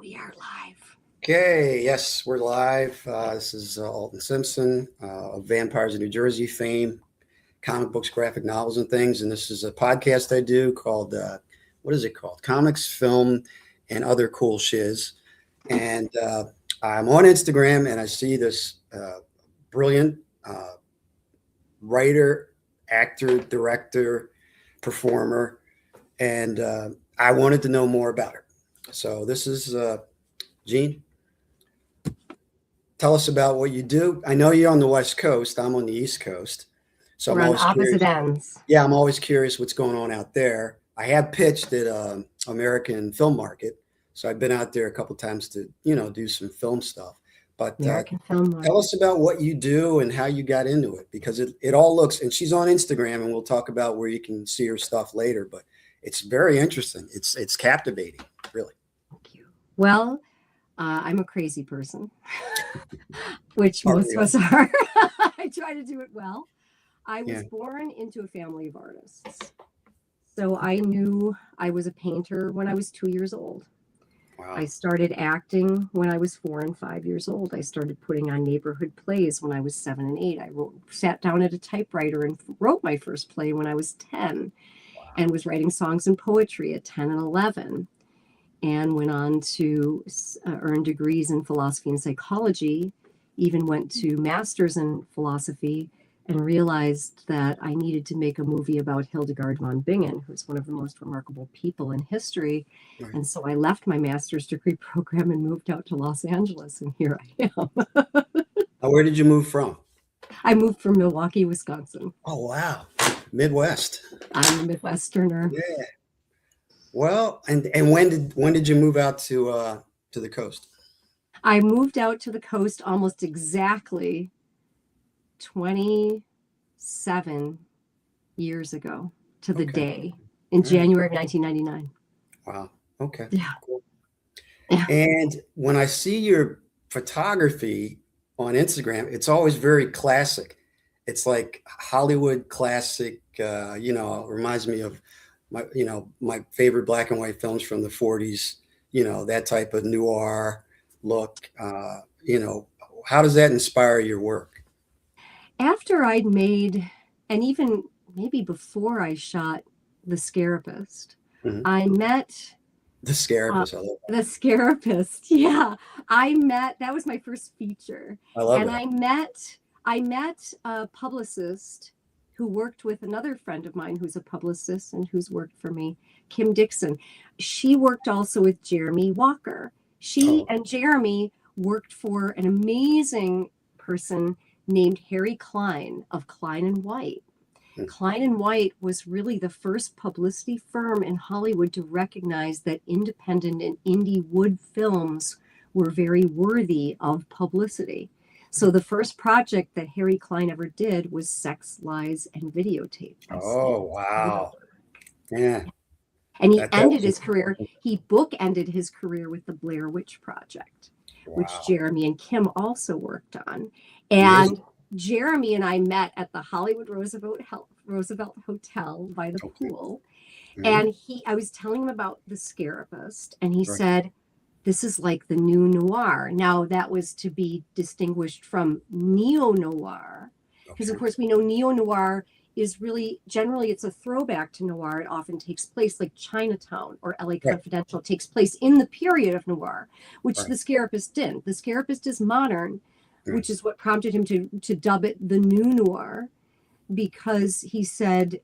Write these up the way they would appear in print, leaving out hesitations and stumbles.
We are live. Okay, yes, we're live. This is Alton Simpson of Vampires of New Jersey fame, comic books, graphic novels, and things. And this is a podcast I do called, what is it called? Comics, Film, and Other Cool Shiz. And I'm on Instagram and I see this brilliant writer, actor, director, performer, and I wanted to know more about her. So this is Jeanne. Tell us about what you do. I know you're on the West Coast. I'm on the East Coast. So We're I'm on always opposite curious. ends. Yeah, I'm always curious what's going on out there. I have pitched at American Film Market. So I've been out there a couple times to, do some film stuff. But American Film Market. tell us about what you do and how you got into it, because it all looks, and she's on Instagram, and we'll talk about where you can see her stuff later, but it's very interesting. It's captivating, really. Thank you. Well, I'm a crazy person, which most of us are. I try to do it well. I was born into a family of artists. So I knew I was a painter when I was 2 years old. Wow. I started acting when I was 4 and 5 years old. I started putting on neighborhood plays when I was 7 and 8. I sat down at a typewriter and wrote my first play when I was 10, and was writing songs and poetry at 10 and 11. And went on to earn degrees in philosophy and psychology, even went to master's in philosophy, and realized that I needed to make a movie about Hildegard von Bingen, who's one of the most remarkable people in history. Right. And so I left my master's degree program and moved out to Los Angeles, and here I am. Where did you move from? I moved from Milwaukee, Wisconsin. Oh, wow. Midwest. I'm a Midwesterner. Yeah. Well, and when did you move out to the coast? I moved out to the coast almost exactly 27 years ago to the day in January of 1999. Wow. Okay. Yeah. Cool. Yeah. And when I see your photography on Instagram, it's always very classic. It's like Hollywood classic, reminds me of my favorite black and white films from the 40s, that type of noir look. How does that inspire your work? After I'd made, and even maybe before I shot The Scarapist, I met The Scarapist. I love that. The Scarapist. Yeah. That was my first feature. I love and that. I met a publicist who worked with another friend of mine who's a publicist and who's worked for me, Kim Dixon. She worked also with Jeremy Walker. She and Jeremy worked for an amazing person named Harry Klein of Klein and White. Klein and White was really the first publicity firm in Hollywood to recognize that independent and indie wood films were very worthy of publicity. So the first project that Harry Klein ever did was Sex, Lies, and Videotape. Oh, wow. Yeah. And he ended his career, he bookended his career with the Blair Witch Project, which Jeremy and Kim also worked on. And Jeremy and I met at the Hollywood Roosevelt Hotel by the pool. And I was telling him about The Scarapist, and he said, this is like the new noir. Now, that was to be distinguished from neo-noir, because of course we know neo-noir is really, generally it's a throwback to noir. It often takes place, like Chinatown or LA Confidential takes place in the period of noir, which The Scarapist didn't. The Scarapist is modern, which is what prompted him to dub it the new noir, because he said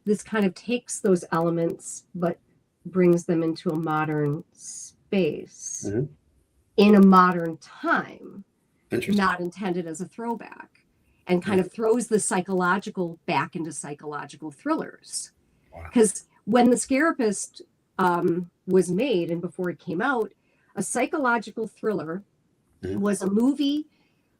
this kind of takes those elements but brings them into a modern space in a modern time, not intended as a throwback, and kind of throws the psychological back into psychological thrillers. Because when The Scarapist was made and before it came out, a psychological thriller was a movie.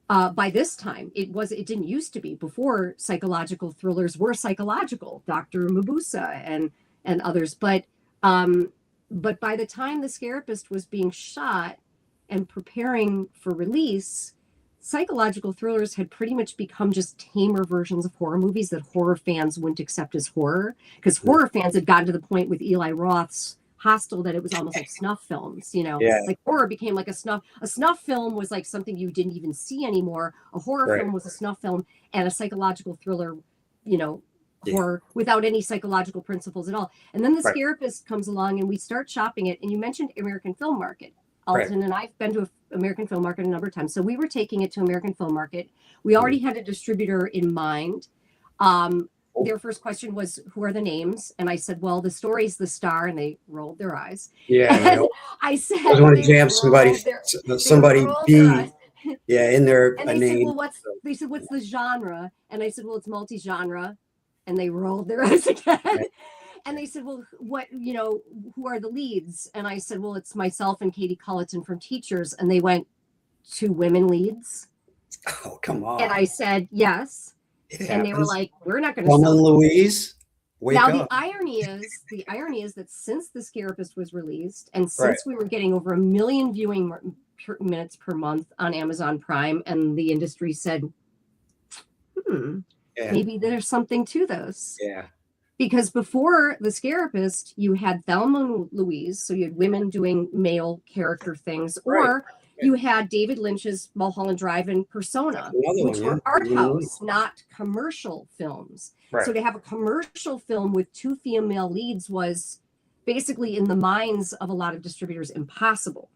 By this time, it didn't used to be. Before, psychological thrillers were psychological, Dr. Mabuse and others, but by the time The Scarapist was being shot and preparing for release, psychological thrillers had pretty much become just tamer versions of horror movies that horror fans wouldn't accept as horror, because horror fans had gotten to the point with Eli Roth's hostile that it was almost like snuff films, Yeah. like horror became like a snuff film was like something you didn't even see anymore. A horror Right. film was a snuff film, and a psychological thriller, Yeah. horror without any psychological principles at all. And then the Right. Scarapist comes along and we start shopping it. And you mentioned American Film Market. Right. Alton and I've been to American Film Market a number of times. So we were taking it to American Film Market. We already had a distributor in mind. Their first question was, who are the names? And I said, well, the story's the star. And they rolled their eyes. Yeah. And I said, I want to jam somebody B. Yeah, in there. And they said, well, what's the genre? And I said, well, it's multi-genre. And they rolled their eyes again. Right. And they said, well, who are the leads? And I said, well, it's myself and Katie Culleton from Teachers. And they went, 2 women leads. Oh, come on. And I said, yes. And they were like, we're not going to sell Louise. Now, the irony is that since The Scarapist was released, and since we were getting over 1 million viewing minutes per month on Amazon Prime, and the industry said, maybe there's something to this. Yeah. Because before The Scarapist, you had Thelma and Louise, so you had women doing male character things, or you had David Lynch's Mulholland Drive and Persona, which were art house, not commercial films. Right. So to have a commercial film with 2 female leads was basically, in the minds of a lot of distributors, impossible.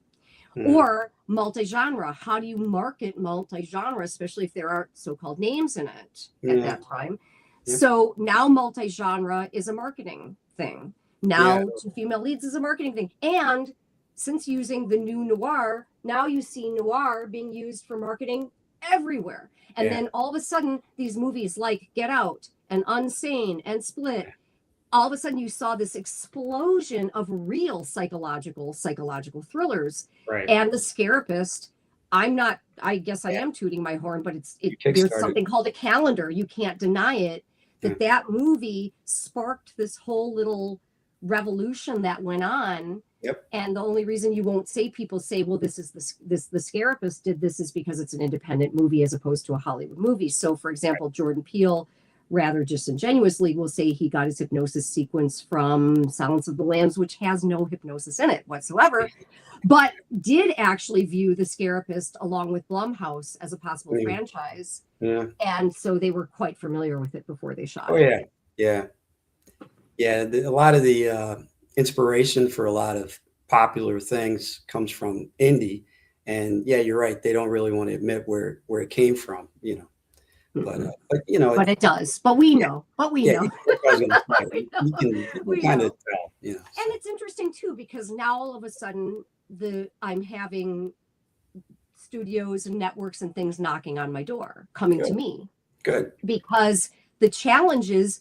Or multi-genre. How do you market multi-genre, especially if there are so-called names in it at that time? Yeah. So now multi-genre is a marketing thing. Now 2 female leads is a marketing thing. And since using the new noir, now you see noir being used for marketing everywhere. And then all of a sudden, these movies like Get Out and Unsane and Split, all of a sudden you saw this explosion of real psychological thrillers. Right. And The Scarapist, I guess I am tooting my horn, but there's something called a calendar. You can't deny it. That movie sparked this whole little revolution that went on. Yep. And the only reason you won't people say, well, this is the Scarapist did this, is because it's an independent movie as opposed to a Hollywood movie. So, for example, Jordan Peele, rather disingenuously, will say he got his hypnosis sequence from Silence of the Lambs, which has no hypnosis in it whatsoever, but did actually view The Scarapist along with Blumhouse as a possible franchise. Yeah. And so they were quite familiar with it before they shot it. Yeah. A lot of the inspiration for a lot of popular things comes from indie, and you're right, they don't really want to admit where it came from, but it does, but we know you can kind of tell, and it's interesting too, because now all of a sudden I'm having studios and networks and things knocking on my door, coming to me. Good. Because the challenge is,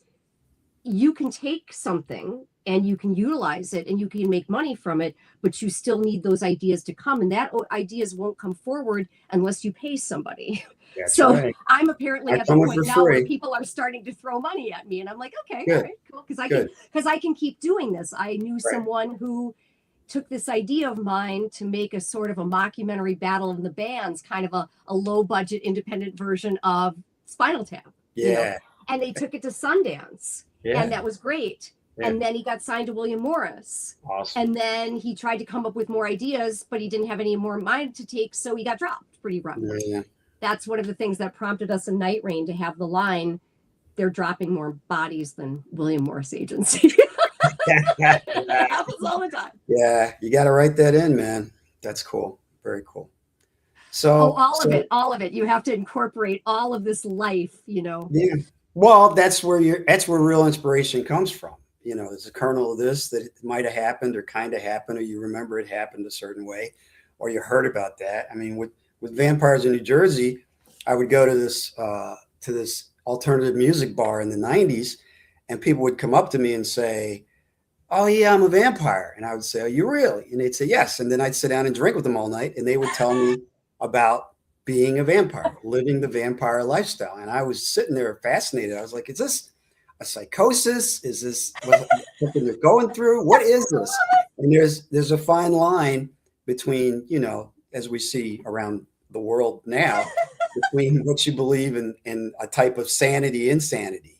you can take something and you can utilize it and you can make money from it, but you still need those ideas to come, and that ideas won't come forward unless you pay somebody. That's so I'm apparently at the point now where people are starting to throw money at me, and I'm like, okay, all right, cool, because I can keep doing this. I knew someone who took this idea of mine to make a sort of a mockumentary Battle of the Bands, kind of a low budget independent version of Spinal Tap. And they took it to Sundance, and that was great. And then he got signed to William Morris. Awesome. And then he tried to come up with more ideas, but he didn't have any more mind to take, so he got dropped pretty abruptly. Yeah. That's one of the things that prompted us in Night Rain to have the line, they're dropping more bodies than William Morris Agency. That happens all the time. Yeah, you got to write that in, man. That's cool. Very cool. So all of it. You have to incorporate all of this life, Yeah. Well, that's where real inspiration comes from. There's a kernel of this that it might have happened or kind of happened, or you remember it happened a certain way, or you heard about that. I mean, with Vampires in New Jersey, I would go to this alternative music bar in the 90s, and people would come up to me and say, "Oh yeah, I'm a vampire." And I would say, "Are you really?" And they'd say, "Yes." And then I'd sit down and drink with them all night, and they would tell me about being a vampire, living the vampire lifestyle. And I was sitting there fascinated. I was like, is this a psychosis? Is this something they're going through? What is this? And there's a fine line between, as we see around the world now, between what you believe in a type of insanity.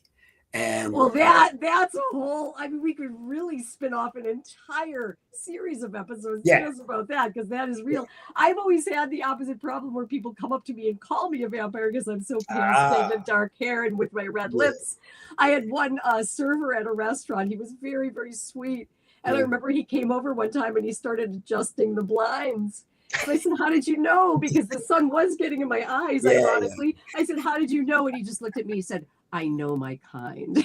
And Well, that's a whole, I mean, we could really spin off an entire series of episodes yeah, just about that, because that is real. I've always had the opposite problem where people come up to me and call me a vampire because I'm so pasty and have dark hair and with my red yeah, lips. I had one server at a restaurant. He was very, very sweet. And I yeah. remember he came over one time and he started adjusting the blinds. And I said, how did you know? Because the sun was getting in my eyes, Yeah, ironically. I said, how did you know? And he just looked at me and said, I know my kind.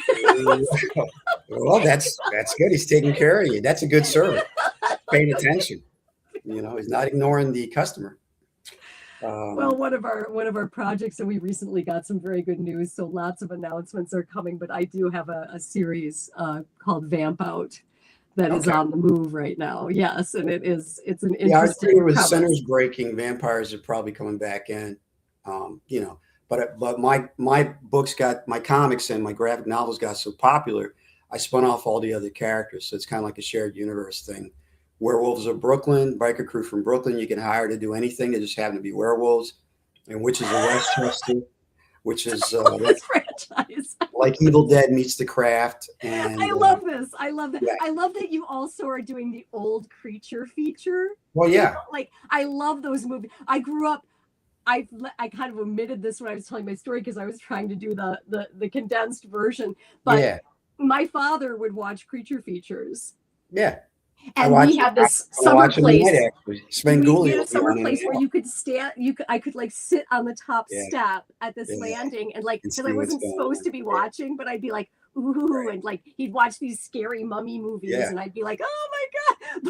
well, that's good. He's taking care of you. That's a good service. Paying attention. He's not ignoring the customer. Well, one of our projects, and we recently got some very good news. So lots of announcements are coming, but I do have a series called Vamp Out that is on the move right now. Yes, and it's an interesting. Yeah, with centers breaking, vampires are probably coming back in. But my books my comics and my graphic novels got so popular, I spun off all the other characters. So it's kind of like a shared universe thing. Werewolves of Brooklyn, biker crew from Brooklyn. You can hire to do anything. They just happen to be werewolves. And Witches of Westchester, which is this franchise. like Evil Dead meets The Craft. And I love this. I love that. Yeah. I love that you also are doing the old creature feature. Well, yeah. Like, I love those movies. I grew up. I kind of omitted this when I was telling my story because I was trying to do the condensed version. But my father would watch creature features. Yeah. And we had this summer place. We had a summer place where you could stand. I could like sit on the top step at this landing, and like, because I wasn't supposed to be watching, but I'd be like, ooh, and like he'd watch these scary mummy movies, and I'd be like, oh my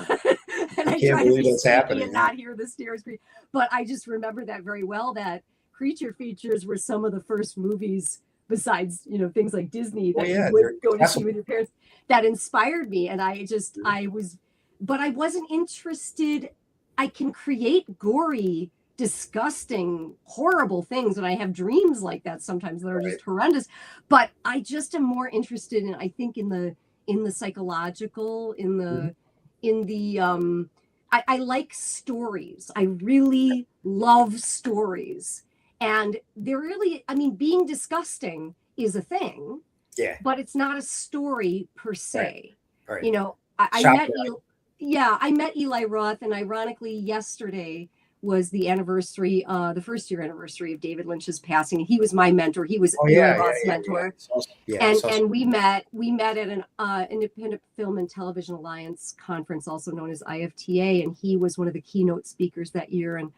god, and I can't believe that's happening and not hear the stairs creak. But I just remember that very well. That creature features were some of the first movies, besides things like Disney, that you would go to see with your parents, that inspired me, and but I wasn't interested. I can create gory, disgusting, horrible things, and I have dreams like that sometimes that are just horrendous. But I just am more interested in, I think, in the psychological, I like stories. I really love stories, and they're really, I mean, being disgusting is a thing, but it's not a story per se. Right. I met Eli Roth, and ironically, yesterday was the anniversary, the first year anniversary of David Lynch's passing. He was my mentor. He was Eli Roth's mentor. And we met at an Independent Film and Television Alliance conference, also known as IFTA, and he was one of the keynote speakers that year. And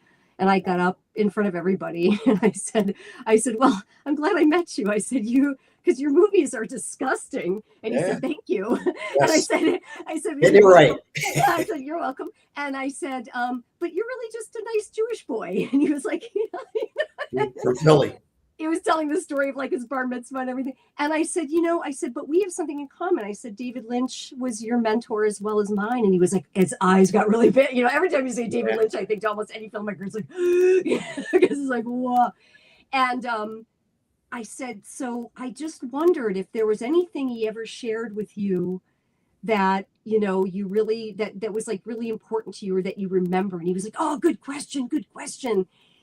I got up in front of everybody and I said, well, I'm glad I met you. I said, because your movies are disgusting. And he said, thank you. Yes. And I said, you're right. I said, you're welcome. And I said, but you're really just a nice Jewish boy. And he was like, from Philly. He was telling the story of like his bar mitzvah and everything. And I said, but we have something in common. I said, David Lynch was your mentor as well as mine. And he was like, his eyes got really big. Every time you say David Lynch, I think to almost any filmmaker, it's like, because it's like, whoa. And I said, so I just wondered if there was anything he ever shared with you that, you really, that was like really important to you or that you remember. And he was like, oh, good question.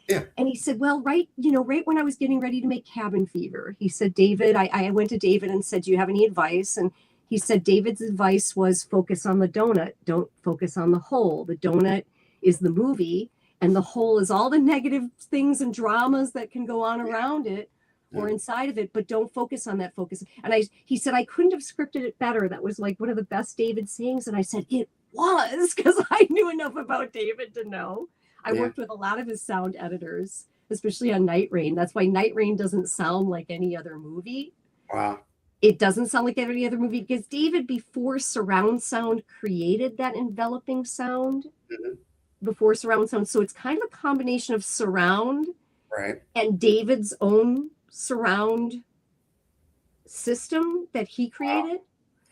Yeah. And he said, well, right when I was getting ready to make Cabin Fever, he said, David, I went to David and said, do you have any advice? And he said, David's advice was focus on the donut. Don't focus on the hole. The donut is the movie and the hole is all the negative things and dramas that can go on around it or inside of it, but don't focus on that focus. And he said, I couldn't have scripted it better. That was like one of the best David sayings. And I said, it was, because I knew enough about David to know. I worked with a lot of his sound editors, especially on Night Rain. That's why Night Rain doesn't sound like any other movie. Wow. It doesn't sound like any other movie because David, before surround sound, created that enveloping sound before surround sound. So it's kind of a combination of surround and David's own surround system that he created.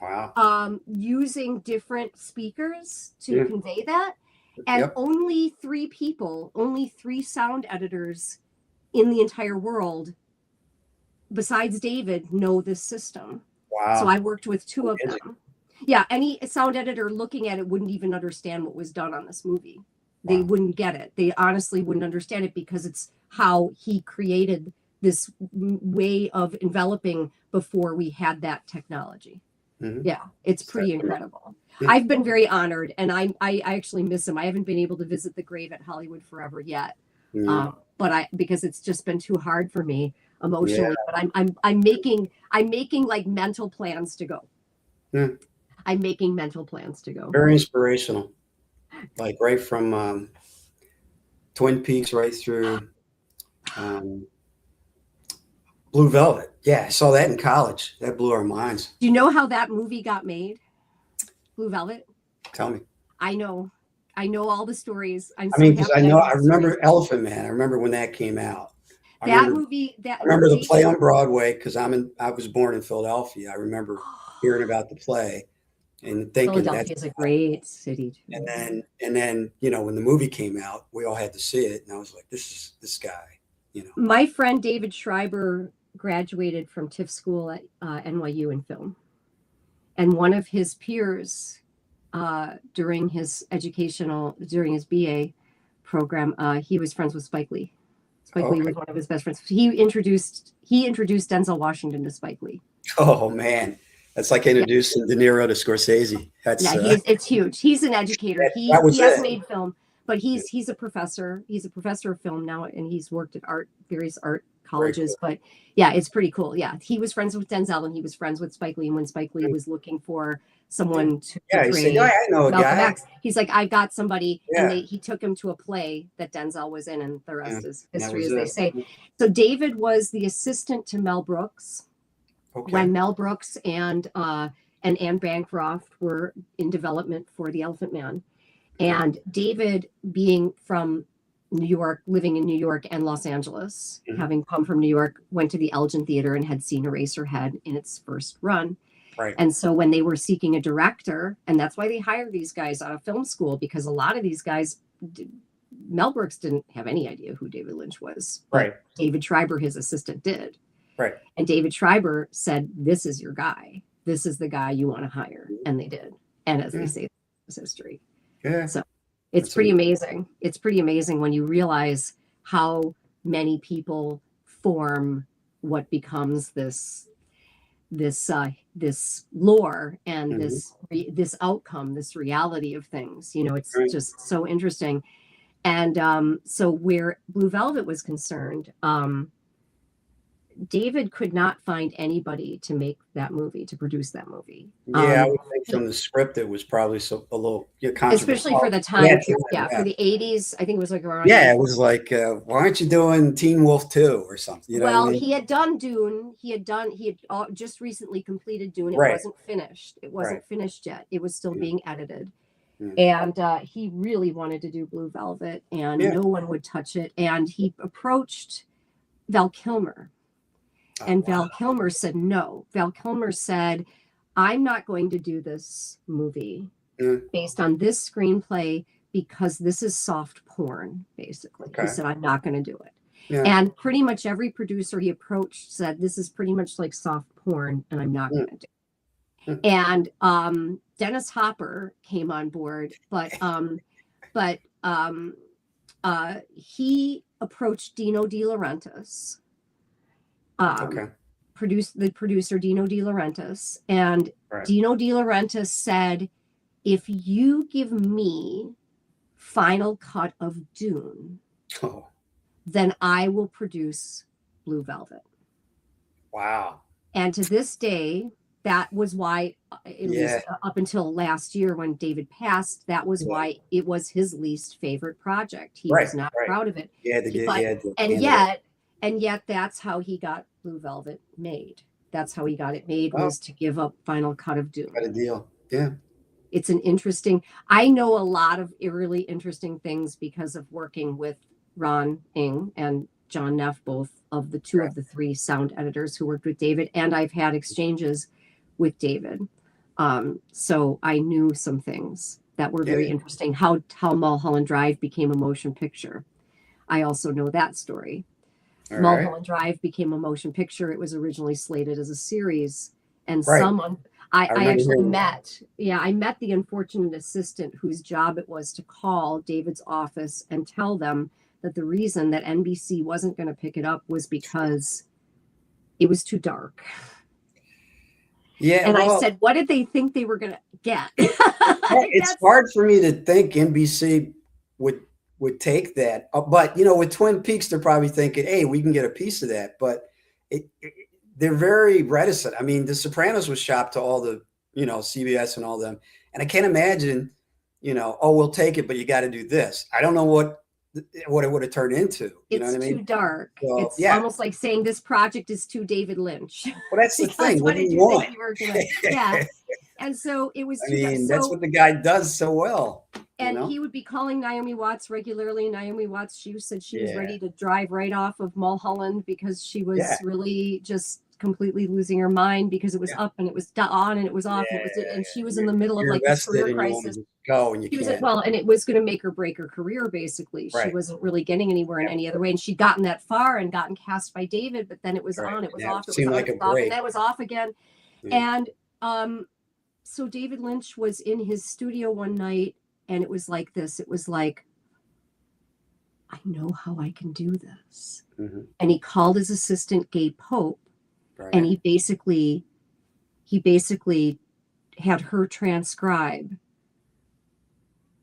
Wow. Using different speakers to convey that. And only three sound editors in the entire world, besides David, know this system. Wow. So I worked with two of them. Yeah, any sound editor looking at it wouldn't even understand what was done on this movie. They wouldn't get it. They honestly wouldn't understand it because it's how he created way of enveloping before we had that technology. Yeah, it's pretty incredible. I've been very honored, and I actually miss him. I haven't been able to visit the grave at Hollywood Forever yet, but because it's just been too hard for me emotionally. But I'm making like mental plans to go. I'm making mental plans to go. Very inspirational, like right from Twin Peaks right through Blue Velvet. Yeah, I saw that in college. That blew our minds. Do you know how that movie got made? Blue Velvet? Tell me. I know all the stories. I remember Elephant Man. I remember when that came out. I remember the play on Broadway because I was born in Philadelphia. I remember hearing about the play and thinking Philadelphia is a great city too. And then when the movie came out, we all had to see it, and I was like, this guy. My friend David Schreiber graduated from TIFF school at NYU in film, and one of his peers during his BA program, he was friends with Spike Lee. Spike Lee was one of his best friends. He introduced Denzel Washington to Spike Lee. Oh man, that's like introducing De Niro to Scorsese. It's huge. He's an educator. He has made film, but he's a professor. He's a professor of film now, and he's worked at various art colleges. Cool. But yeah, it's pretty cool. Yeah, he was friends with Denzel, and he was friends with Spike Lee. And when Spike Lee was looking for someone to portray I know a guy. X, he's like, I've got somebody, and he took him to a play that Denzel was in, and the rest is history, as they say. So David was the assistant to Mel Brooks when Mel Brooks and Anne Bancroft were in development for The Elephant Man, and David, being from New York, living in New York and Los Angeles, having come from New York, went to the Elgin Theater and had seen Eraserhead in its first run. Right. And so when they were seeking a director, and that's why they hired these guys out of film school, because a lot of these guys, Mel Brooks didn't have any idea who David Lynch was. Right. David Schreiber, his assistant, did. Right. And David Schreiber said, this is your guy. This is the guy you want to hire. And they did. And as they say, it's history. Yeah. So it's pretty amazing. It's pretty amazing when you realize how many people form what becomes this lore and this outcome, this reality of things. It's just so interesting. And so where Blue Velvet was concerned, David could not find anybody to make that movie, to produce that movie. I would think from the script it was probably a little especially for the time. For the 80s, I think it was like around. It was like, why aren't you doing Teen Wolf 2 or something? He had done Dune. He had just recently completed Dune. It wasn't finished. It wasn't finished yet. It was still being edited. And he really wanted to do Blue Velvet, and no one would touch it. And he approached Val Kilmer. Val Kilmer said no. Val Kilmer said, I'm not going to do this movie based on this screenplay because this is soft porn, basically. He said, I'm not going to do it. And pretty much every producer he approached said, this is pretty much like soft porn, and I'm not going to do it. And Dennis Hopper came on board, but he approached Dino De Laurentiis. Producer Dino De Laurentiis, and Dino De Laurentiis said, if you give me final cut of Dune, then I will produce Blue Velvet. Wow. And to this day, that was why it was up until last year when David passed, that was why it was his least favorite project. He was not proud of it. And yet that's how he got Blue Velvet made. That's how he got it made, was to give up final cut of Dune. Got a deal. Yeah. It's I know a lot of really interesting things because of working with Ron Ing and John Neff, both of the two of the three sound editors who worked with David. And I've had exchanges with David. So I knew some things that were very interesting. How Mulholland Drive became a motion picture. I also know that story. Mulholland Drive became a motion picture. It was originally slated as a series, and someone I actually met. I met the unfortunate assistant whose job it was to call David's office and tell them that the reason that NBC wasn't going to pick it up was because it was too dark. Yeah, And well, I said, what did they think they were going to get? it's hard for me to think NBC would take that. But with Twin Peaks, they're probably thinking, "Hey, we can get a piece of that." But they're very reticent. I mean, The Sopranos was shopped to all the CBS and all them, and I can't imagine, oh, we'll take it, but you got to do this. I don't know what it would have turned into. You know what I mean? It's too dark. So, it's almost like saying this project is too David Lynch. Well, that's the thing. What do you want? Think you were gonna, yeah. And so it was. I mean, that's what the guy does so well. And he would be calling Naomi Watts regularly. Naomi Watts, she said she was ready to drive right off of Mulholland because she was really just completely losing her mind because it was up and it was on and it was off and she was in the middle of like this career crisis. Go and you can't. And it was going to make her break her career basically. She wasn't really getting anywhere in any other way, and she'd gotten that far and gotten cast by David, but then it was on, it was off, it was on, like it was off, and that was off again. And so David Lynch was in his studio one night, and it was like this. It was like, I know how I can do this. And he called his assistant, Gabe Pope, and he basically had her transcribe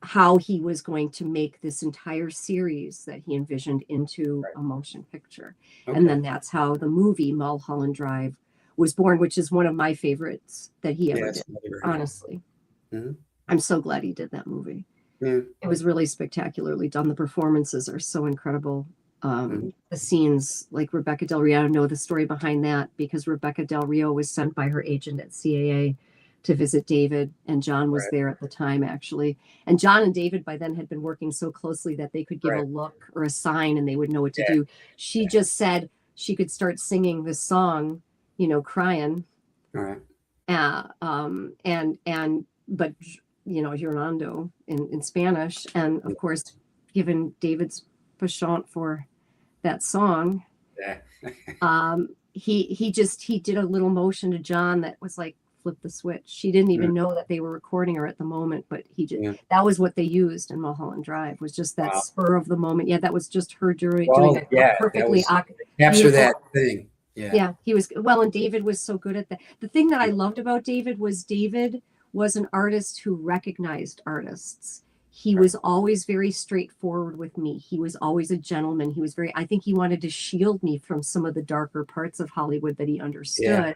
how he was going to make this entire series that he envisioned into a motion picture. And then that's how the movie Mulholland Drive was born, which is one of my favorites that he ever did, honestly. I'm so glad he did that movie. It was really spectacularly done. The performances are so incredible. The scenes, like Rebecca Del Rio, I know the story behind that because Rebecca Del Rio was sent by her agent at CAA to visit David, and John was there at the time, actually. And John and David by then had been working so closely that they could give a look or a sign and they would know what to do. She just said she could start singing this song, crying. But Llorando in Spanish, and of course, given David's penchant for that song, he did a little motion to John that was like flip the switch. She didn't even know that they were recording her at the moment, but that was what they used in Mulholland Drive, was just that spur of the moment. Yeah, that was just her doing it perfectly. Capture that thing. Yeah, he was well, and David was so good at that. The thing that I loved about David was an artist who recognized artists. He was always very straightforward with me. He was always a gentleman. I think he wanted to shield me from some of the darker parts of Hollywood that he understood.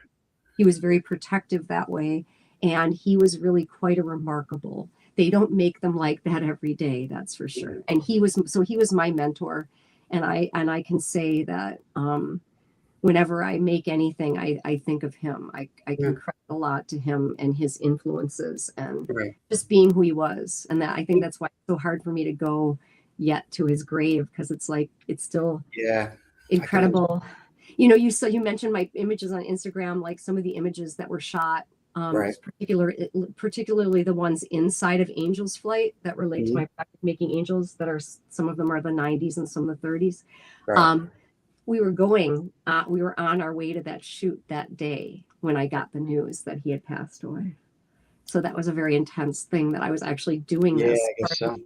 He was very protective that way. And he was really quite a remarkable. They don't make them like that every day, that's for sure. And he was my mentor. And I can say that whenever I make anything, I think of him. I can credit a lot to him and his influences and just being who he was. And that I think that's why it's so hard for me to go yet to his grave, because it's like it's still incredible. You mentioned my images on Instagram, like some of the images that were shot, particularly the ones inside of Angel's Flight that relate to my practice making angels. That are, some of them are the 90s and some of the 30s. We were on our way to that shoot that day when I got the news that he had passed away. So that was a very intense thing that I was actually doing this. I guess so.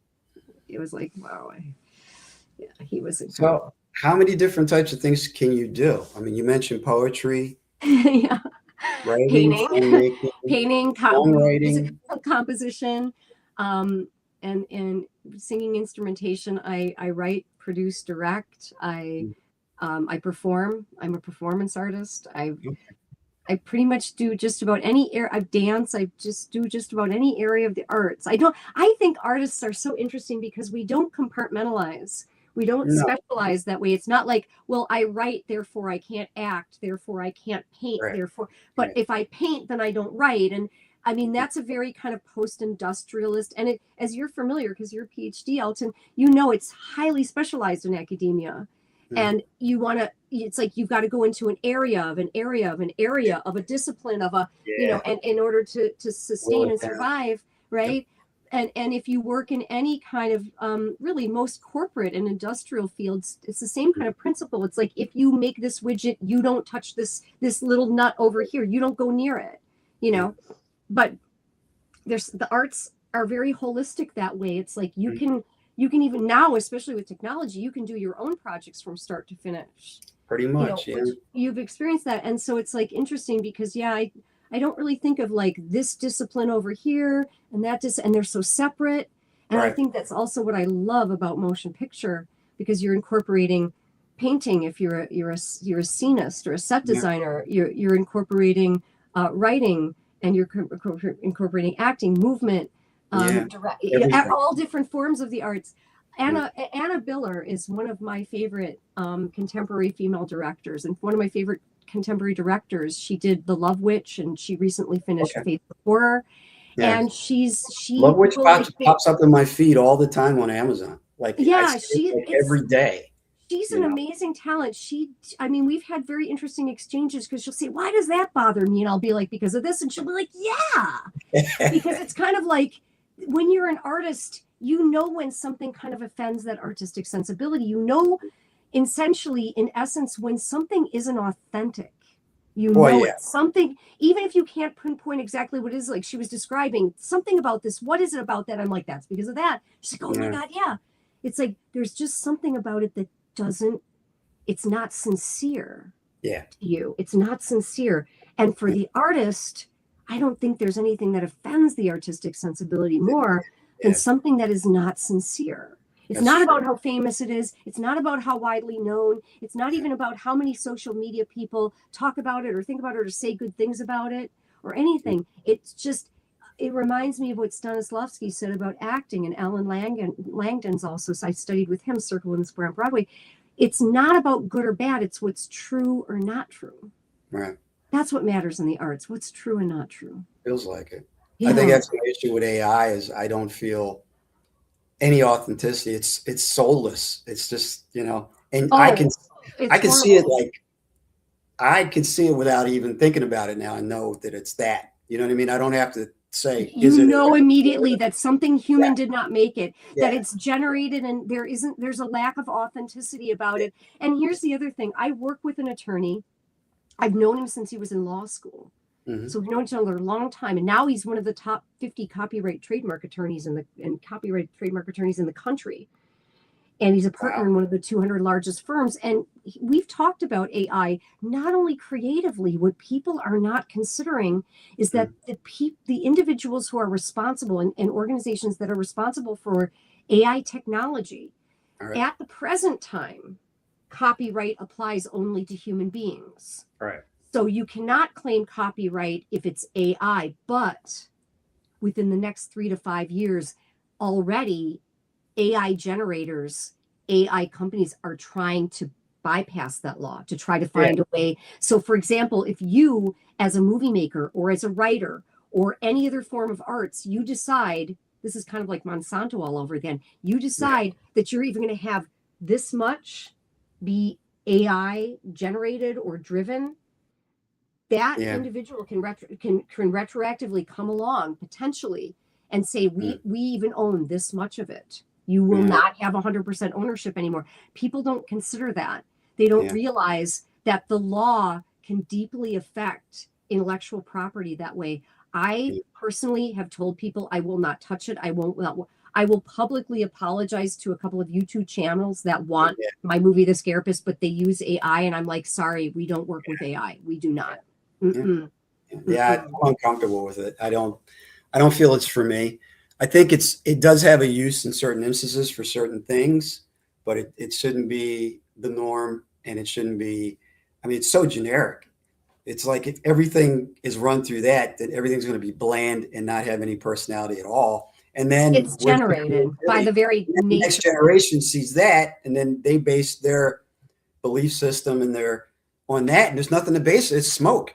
It was like, wow. He was incredible. So how many different types of things can you do? I mean, you mentioned poetry. Writing, painting, songwriting, composition, and singing instrumentation. I write, produce, direct. I perform. I'm a performance artist. I pretty much do just about any area. I dance. I just do just about any area of the arts. I think artists are so interesting because we don't compartmentalize. We don't specialize that way. It's not like, well, I write, therefore I can't act, therefore I can't paint, but if I paint, then I don't write. And I mean, that's a very kind of post-industrialist. And as you're familiar, because you're a PhD, Elton, it's highly specialized in academia. And it's like you've got to go into an area of a discipline of and in order to sustain and survive, right? And if you work in any kind of really most corporate and industrial fields, it's the same kind of principle. It's like, if you make this widget, you don't touch this little nut over here. You don't go near it, But the arts are very holistic that way. It's like you You can even now, especially with technology, you can do your own projects from start to finish. Pretty much, You know, which you've experienced that. And so it's like interesting because, yeah, I don't really think of like this discipline over here and that and they're so separate. And I think that's also what I love about motion picture, because you're incorporating painting. If you're a scenist or a set designer, you're incorporating writing, and you're incorporating acting, movement, all different forms of the arts. Anna Biller is one of my favorite contemporary female directors, and one of my favorite contemporary directors. She did The Love Witch, and she recently finished Faith of Horror. Yeah. And she Love Witch pops up in my feed all the time on Amazon. Like, yeah, every day. She's an amazing talent. I mean, we've had very interesting exchanges, because she'll say, "Why does that bother me?" And I'll be like, "Because of this." And she'll be like, "Yeah," because it's kind of like, when you're an artist, you know when something kind of offends that artistic sensibility. You know, essentially, in essence, when something isn't authentic. You know, it's something, even if you can't pinpoint exactly what it is. Like she was describing something about this. What is it about that? I'm like, that's because of that. She's like, oh my God, yeah. It's like, there's just something about it that it's not sincere to you. It's not sincere. And for the artist, I don't think there's anything that offends the artistic sensibility more than something that is not sincere. It's not about how famous it is. It's not about how widely known. It's not even about how many social media people talk about it or think about it or say good things about it or anything. It's just, it reminds me of what Stanislavski said about acting, and Alan Langdon's also. So I studied with him, Circle in the Square on Broadway. It's not about good or bad. It's what's true or not true. Right. That's what matters in the arts. What's true and not true. Feels like it. Yeah. I think that's the issue with AI is I don't feel any authenticity. It's soulless. It's just, and I can see it, like I can see it without even thinking about it now. I know that it's that, you know what I mean? I don't have to say, immediately that something human did not make it, that it's generated, and there's a lack of authenticity about it. And here's the other thing. I work with an attorney. I've known him since he was in law school. So we've known each other a long time, and now he's one of the top 50 copyright trademark attorneys in the country. And he's a partner in one of the 200 largest firms. And we've talked about AI not only creatively. What people are not considering is that the individuals who are responsible, and organizations that are responsible for AI technology, at the present time, copyright applies only to human beings. Right. So you cannot claim copyright if it's AI, but within the next 3 to 5 years, already AI generators, AI companies are trying to bypass that law to try to find a way. So for example, if you, as a movie maker or as a writer or any other form of arts, you decide, this is kind of like Monsanto all over again, you decide that you're even going to have this much be AI generated or driven, that individual can retroactively come along potentially and say, we even own this much of it. You will not have 100% ownership anymore. People don't consider that. They don't realize that the law can deeply affect intellectual property that way. I personally have told people I will not touch it. I will publicly apologize to a couple of YouTube channels that want my movie The Scarapist, but they use AI, and I'm like, sorry, we don't work with AI. We do not. I'm uncomfortable with it. I don't feel it's for me. I think it does have a use in certain instances for certain things, but it shouldn't be the norm, and it shouldn't be, I mean, it's so generic. It's like if everything is run through that everything's going to be bland and not have any personality at all. And then it's generated by the very nature. Next generation sees that, and then they base their belief system and on that, and there's nothing to base it. It's smoke.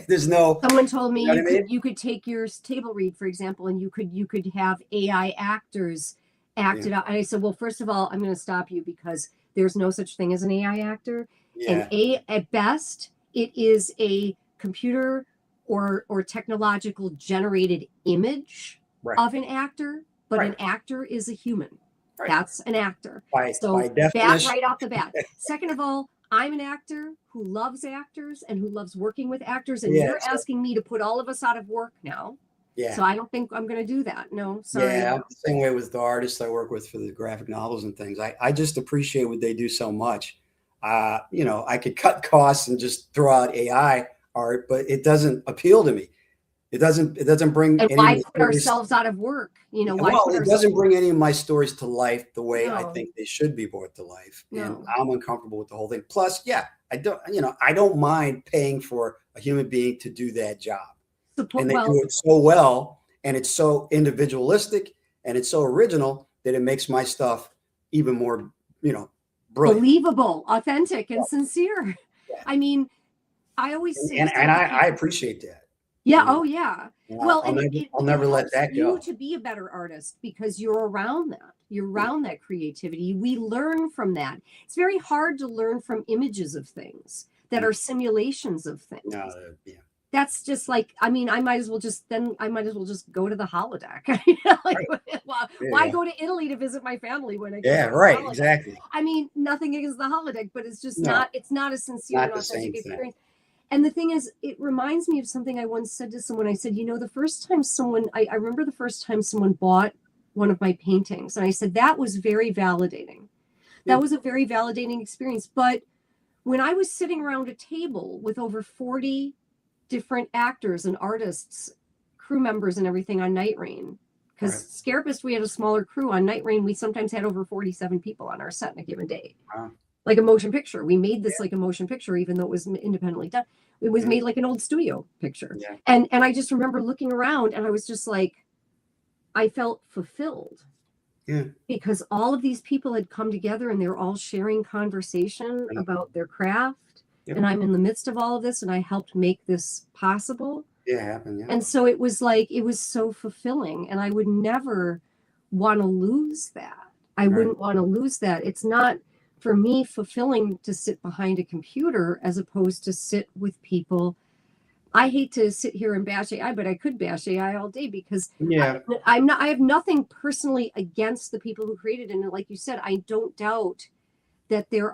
There's no. Someone told me you could take your table read, for example, and you could have AI actors act it out. And I said, well, first of all, I'm going to stop you, because there's no such thing as an AI actor. And at best, it is a computer or technological generated image of an actor, but an actor is a human. That's an actor. By definition. That right off the bat. Second of all, I'm an actor who loves actors and who loves working with actors, and you're asking me to put all of us out of work now Yeah. So I don't think I'm going to do that. No, sorry. Yeah, I'm the same way with the artists I work with for the graphic novels and things. I just appreciate what they do so much. I could cut costs and just throw out AI art, but it doesn't appeal to me. It doesn't bring And any of why the put stories. ourselves out of work? Why Well, put it ourselves? doesn't bring any of my stories to life the way I No, think they should be brought to life. And no. I'm uncomfortable with the whole thing. Plus, yeah, I don't mind paying for a human being to do that job. And they do it so well, and it's so individualistic, and it's so original that it makes my stuff even more, brilliant. Believable, authentic, and sincere. Yeah. I mean, I always say, And I appreciate that. yeah, oh yeah. Well, I'll never let that go. You to be a better artist because you're around that. You're around that creativity. We learn from that. It's very hard to learn from images of things that are simulations of things. Yeah. That's just like, I might as well just go to the holodeck. Why go to Italy to visit my family when I can go to the holodeck? Exactly. Nothing against the holodeck, but it's just it's not a sincere Not and the same authentic thing. experience. And the thing is, it reminds me of something I once said to someone. I said, the first time I remember the first time someone bought one of my paintings, and I said, that was very validating. That was a very validating experience. But when I was sitting around a table with over 40 different actors and artists, crew members and everything on Night Rain, because Scarapist, we had a smaller crew. On Night Rain, we sometimes had over 47 people on our set in a given day. Wow. Like a motion picture. We made this like a motion picture, even though it was independently done. It was made like an old studio picture. Yeah. And I just remember looking around, and I was just like, I felt fulfilled. Yeah. Because all of these people had come together, and they're all sharing conversation about their craft. Yep. And I'm in the midst of all of this, and I helped make this possible. Yeah, happened. Yeah. And so it was so fulfilling, and I would never want to lose that. I wouldn't want to lose that. It's not, for me, fulfilling to sit behind a computer as opposed to sit with people. I hate to sit here and bash AI, but I could bash AI all day because I have nothing personally against the people who created it. And like you said, I don't doubt that there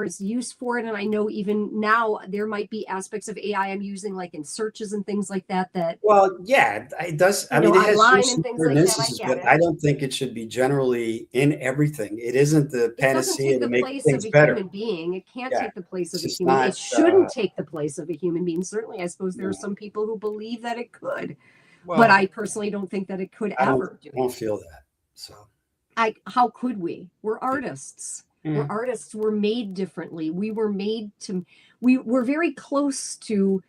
is use for it. And I know even now there might be aspects of AI I'm using like in searches and things like that. Well, yeah, it does. I mean, it has online use and things for like instances, that. but I don't think it should be generally in everything. It isn't the panacea to make things better. It doesn't take the place of a human being. It can't take the place of a just human. not, It shouldn't take the place of a human being. Certainly, I suppose there are some people who believe that it could, but I personally don't think that it could ever do. I don't feel that. So, how could we? We're artists. We're artists. We're made differently. We were made to. We're very close to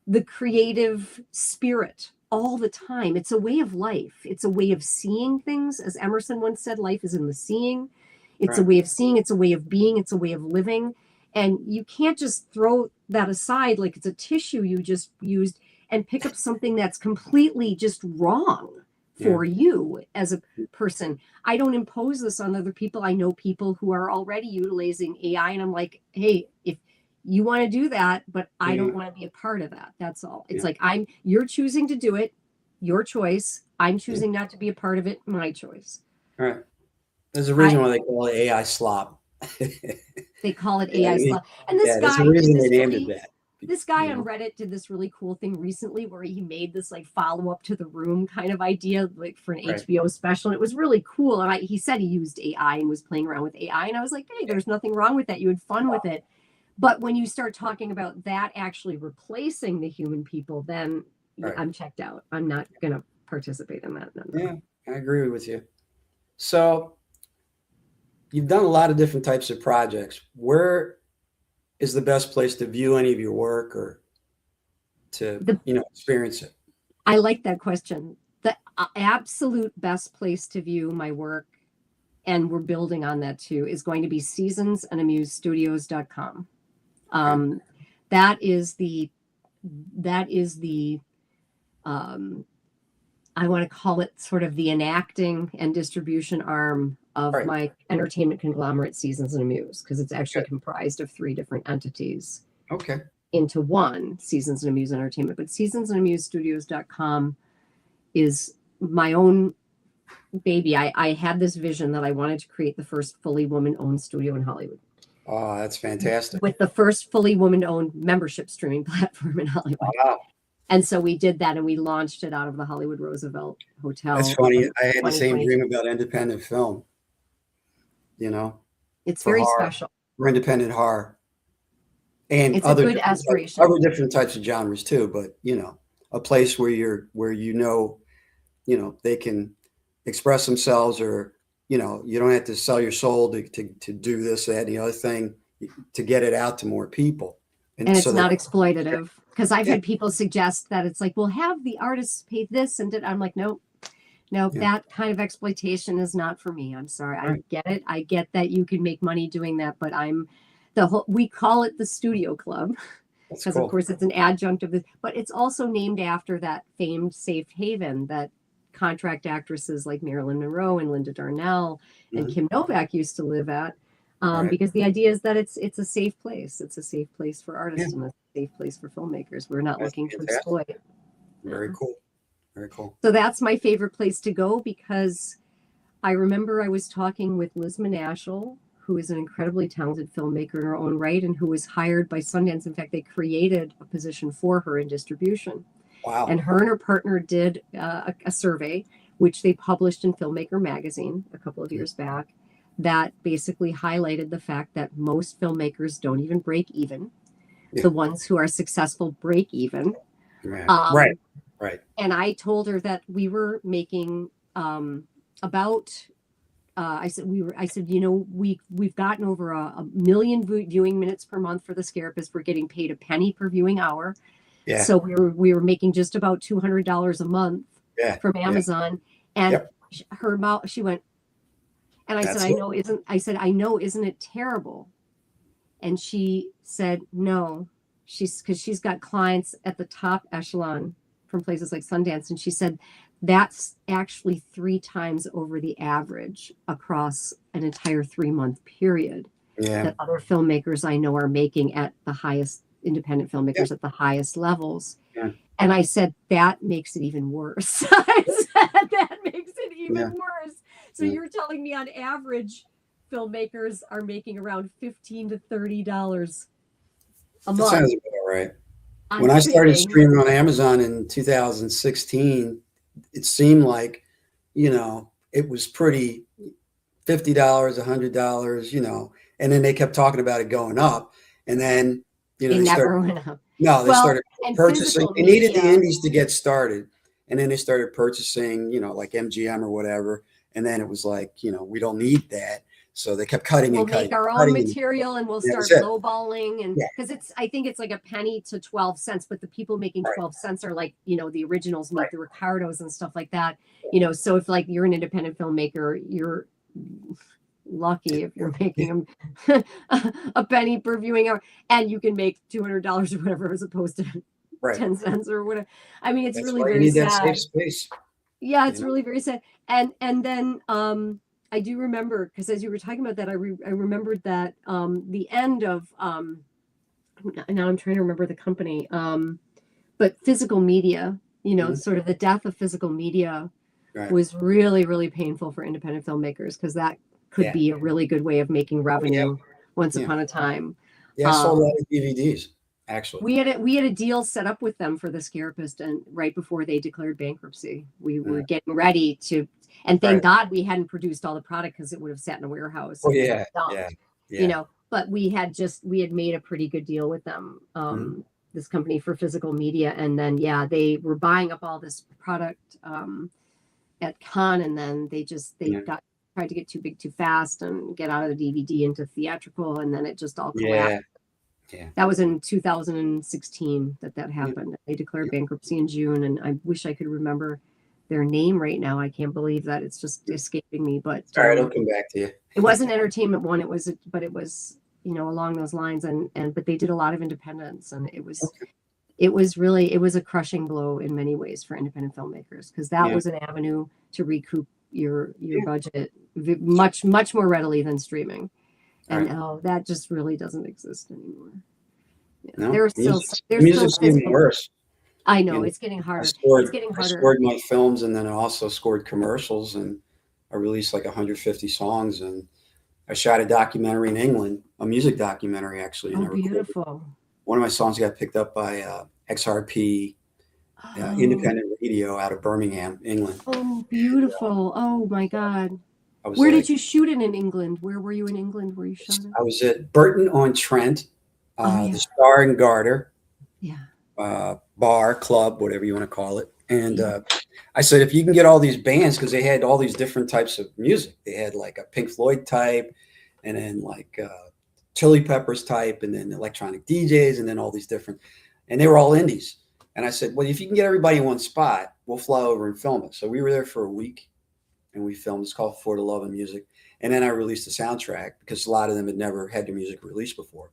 the creative spirit all the time. It's a way of life. It's a way of seeing things. As Emerson once said, life is in the seeing. It's a way of seeing. It's a way of being. It's a way of living. And you can't just throw that aside like it's a tissue you just used and pick up something that's completely just wrong for you as a person. I don't impose this on other people. I know people who are already utilizing AI, and I'm like, hey, if you want to do that, but I don't want to be a part of that. That's all. It's like, you're choosing to do it, your choice. I'm choosing not to be a part of it, my choice. All right. There's a reason why they call it AI slop. They call it AI slop. And this guy, there's a reason they named it that. This guy on Reddit did this really cool thing recently where he made this like follow up to The Room kind of idea, like for an HBO special. And it was really cool. And he said he used AI and was playing around with AI. And I was like, hey, there's nothing wrong with that. You had fun with it. But when you start talking about that actually replacing the human people, then I'm checked out. I'm not going to participate in that. No. Yeah, I agree with you. So you've done a lot of different types of projects. Where is the best place to view any of your work or to experience it? I like that question. The absolute best place to view my work, and we're building on that too, is going to be seasonsandamusestudios.com. That is the I want to call it sort of the enacting and distribution arm of my entertainment conglomerate, Seasons and Amuse, because it's actually comprised of 3 different entities into one, Seasons and Amuse Entertainment. But seasonsandamusestudios.com is my own baby. I had this vision that I wanted to create the first fully woman-owned studio in Hollywood. Oh, that's fantastic. With the first fully woman-owned membership streaming platform in Hollywood. Wow. And so we did that, and we launched it out of the Hollywood Roosevelt Hotel. That's funny. I had the same 2022. dream about independent film, It's for very horror, special. for independent horror, and It's a good aspiration. other different types of genres too. But a place where they can express themselves, or you don't have to sell your soul to do this, that, and the other thing to get it out to more people. And it's so not exploitative, because I've had people suggest that it's like, well, have the artists pay this, and I'm like, nope, that kind of exploitation is not for me. I'm sorry. Right. I get it. I get that you can make money doing that, but we call it the Studio Club, because cool. Of course it's an adjunct of this, but it's also named after that famed safe haven that contract actresses like Marilyn Monroe and Linda Darnell and Kim Novak used to live at. Because the idea is that it's a safe place. It's a safe place for artists and a safe place for filmmakers. We're not looking to exploit. Very cool. Very cool. So that's my favorite place to go, because I remember I was talking with Liz Manashil, who is an incredibly talented filmmaker in her own right, and who was hired by Sundance. In fact, they created a position for her in distribution. Wow. And her partner did a survey, which they published in Filmmaker magazine a couple of years back, that basically highlighted the fact that most filmmakers don't even break even. Yeah. The ones who are successful break even. Right. Right. And I told her that we were making about. I said we've gotten over a million viewing minutes per month for The Scarapist. We're getting paid a penny per viewing hour. Yeah. So we were making just about $200 a month from Amazon. And her mouth, she went. And I said, I know, isn't it terrible? And she said, no, because she's got clients at the top echelon from places like Sundance. And she said, that's actually 3 times over the average across an entire 3-month period that other filmmakers I know are making at the highest, independent filmmakers at the highest levels. Yeah. And I said, that makes it even worse. I said, that makes it even worse. So you're telling me on average, filmmakers are making around $15 to $30 a month. That sounds about right. When I started streaming on Amazon in 2016, it seemed like, it was pretty $50, $100, and then they kept talking about it going up. And then, they never went up. No, they started purchasing. They needed the indies to get started. And then they started purchasing, like MGM or whatever. And then it was like, we don't need that. So they kept cutting and cutting. We'll make our own material, and we'll start lowballing. And because I think it's like a penny to 12 cents, but the people making 12 cents are like, the originals, like the Ricardos and stuff like that. So if like you're an independent filmmaker, you're lucky if you're making them a penny per viewing hour, and you can make $200 or whatever, as opposed to 10 cents or whatever. I mean, it's really very sad. That safe space. Yeah, it's really very sad. And then I do remember, because as you were talking about that, I remembered that the end of now I'm trying to remember the company, but physical media, sort of the death of physical media was really, really painful for independent filmmakers, because that could be a really good way of making revenue once upon a time. Yeah, I sold a lot of DVDs. Actually, we had a deal set up with them for The Scarapist, and right before they declared bankruptcy, we were getting ready to, and thank God we hadn't produced all the product, because it would have sat in a warehouse. But we had made a pretty good deal with them, this company for physical media, and then they were buying up all this product at Cannes, and then they tried to get too big too fast and get out of the DVD into theatrical, and then it just all collapsed. Yeah. That was in 2016 that happened. They declared bankruptcy in June, and I wish I could remember their name right now. I can't believe that it's just escaping me. But all right, I'll come back to you. It wasn't Entertainment One. It was along those lines, but they did a lot of independence, and it was a crushing blow in many ways for independent filmmakers, because that was an avenue to recoup your budget much more readily than streaming. And now that just really doesn't exist anymore. No, music's even worse. I know, it's getting harder. I scored my films, and then I also scored commercials, and I released like 150 songs, and I shot a documentary in England, a music documentary actually. Oh, beautiful. One of my songs got picked up by XRP, Oh, independent radio out of Birmingham, England. oh, beautiful. Oh my God. I was Where did like, you shoot it in England? Where were you in England where you shot it? I was at Burton-on-Trent, Oh the yeah. Star and Garter Yeah. bar, club, whatever you want to call it. And Yeah. I said, if you can get all these bands, because they had all these different types of music. They had like a Pink Floyd type, and then like Chili Peppers type, and then electronic DJs, and then all these different, and they were all indies. And I said, well, if you can get everybody in one spot, we'll fly over and film it. So we were there for a week, and we filmed. It's called For the Love of Music. And then I released the soundtrack because a lot of them had never had their music released before.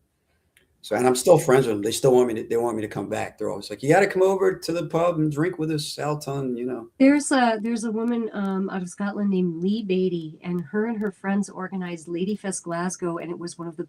So, and I'm still friends with them. They still want me to. They want me to come back. They're always like, "You got to come over to the pub and drink with us, Alton." You know. There's a woman out of Scotland named Lee Beatty, and her friends organized Ladyfest Glasgow, and it was one of the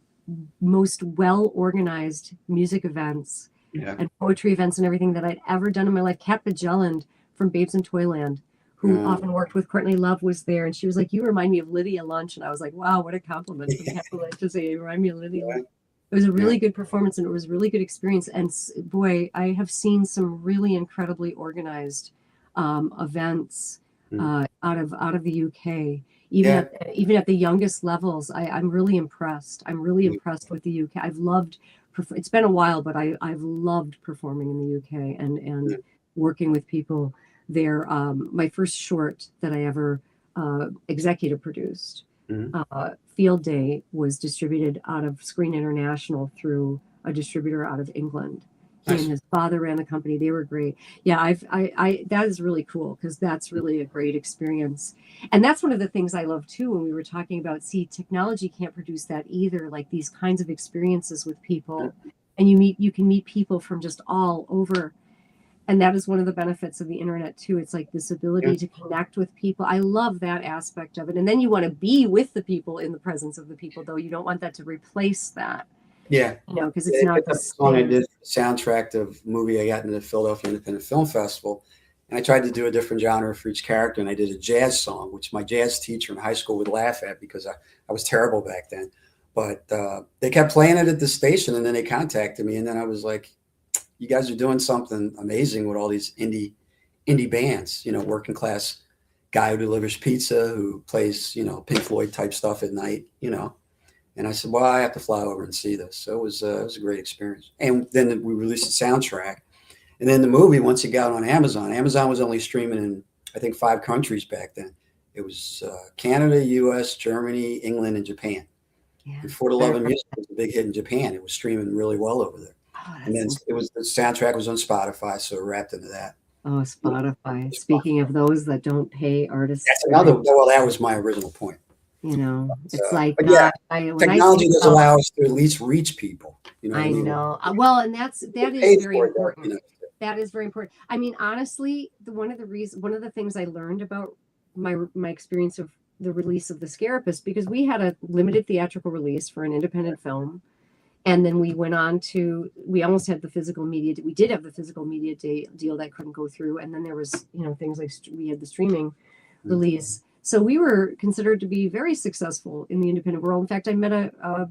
most well organized music events Yeah. and poetry events and everything that I'd ever done in my life. Kat Bjelland from Babes in Toyland, who often worked with Courtney Love, was there, and she was like, "You remind me of Lydia Lunch," and I was like, "Wow, what a compliment from Kat Bjelland to say you remind me of Lydia Lunch." It was a really good performance, and it was a really good experience. And boy, I have seen some really incredibly organized events out of the UK. Even at the youngest levels, I'm really impressed. I'm really impressed with the UK. I've loved. It's been a while, but I've loved performing in the UK and working with people there. My first short that I ever executive produced. Field Day was distributed out of Screen International through a distributor out of England. He and his father ran the company. They were great. Yeah, I that is really cool because that's really a great experience. And that's one of the things I love too when we were talking about, see, technology can't produce that either, like these kinds of experiences with people. And you can meet people from just all over. And that is one of the benefits of the internet too. It's like this ability to connect with people. I love that aspect of it. And then you want to be with the people in the presence of the people, though. You don't want that to replace that. Yeah. You know, because it's not the song I same. did for the soundtrack of a movie I got into the Philadelphia Independent Film Festival. And I tried to do a different genre for each character. And I did a jazz song, which my jazz teacher in high school would laugh at because I was terrible back then. But they kept playing it at the station, and then they contacted me. And then I was like, you guys are doing something amazing with all these indie bands, you know, working class guy who delivers pizza, who plays, you know, Pink Floyd type stuff at night, you know. And I said, well, I have to fly over and see this. So it was a great experience. And then we released the soundtrack. And then the movie, once it got on Amazon, Amazon was only streaming in, I think, 5 countries back then. It was Canada, US, Germany, England, and Japan. Yeah. And For the Love of Music was a big hit in Japan. It was streaming really well over there. Oh, and then the soundtrack was on Spotify, so it wrapped into that. Oh, Spotify. Speaking of those that don't pay artists. That's another, well, that was my original point. You know, it's like technology does allow us to at least reach people. You know, I know. Well, and that is very important. You know? That is very important. I mean, honestly, one of the things I learned about my experience of the release of The Scarapist, because we had a limited theatrical release for an independent film. And then we went on to, we almost had the physical media. We did have the physical media deal that couldn't go through. And then there was, you know, things like we had the streaming release. So we were considered to be very successful in the independent world. In fact, I met a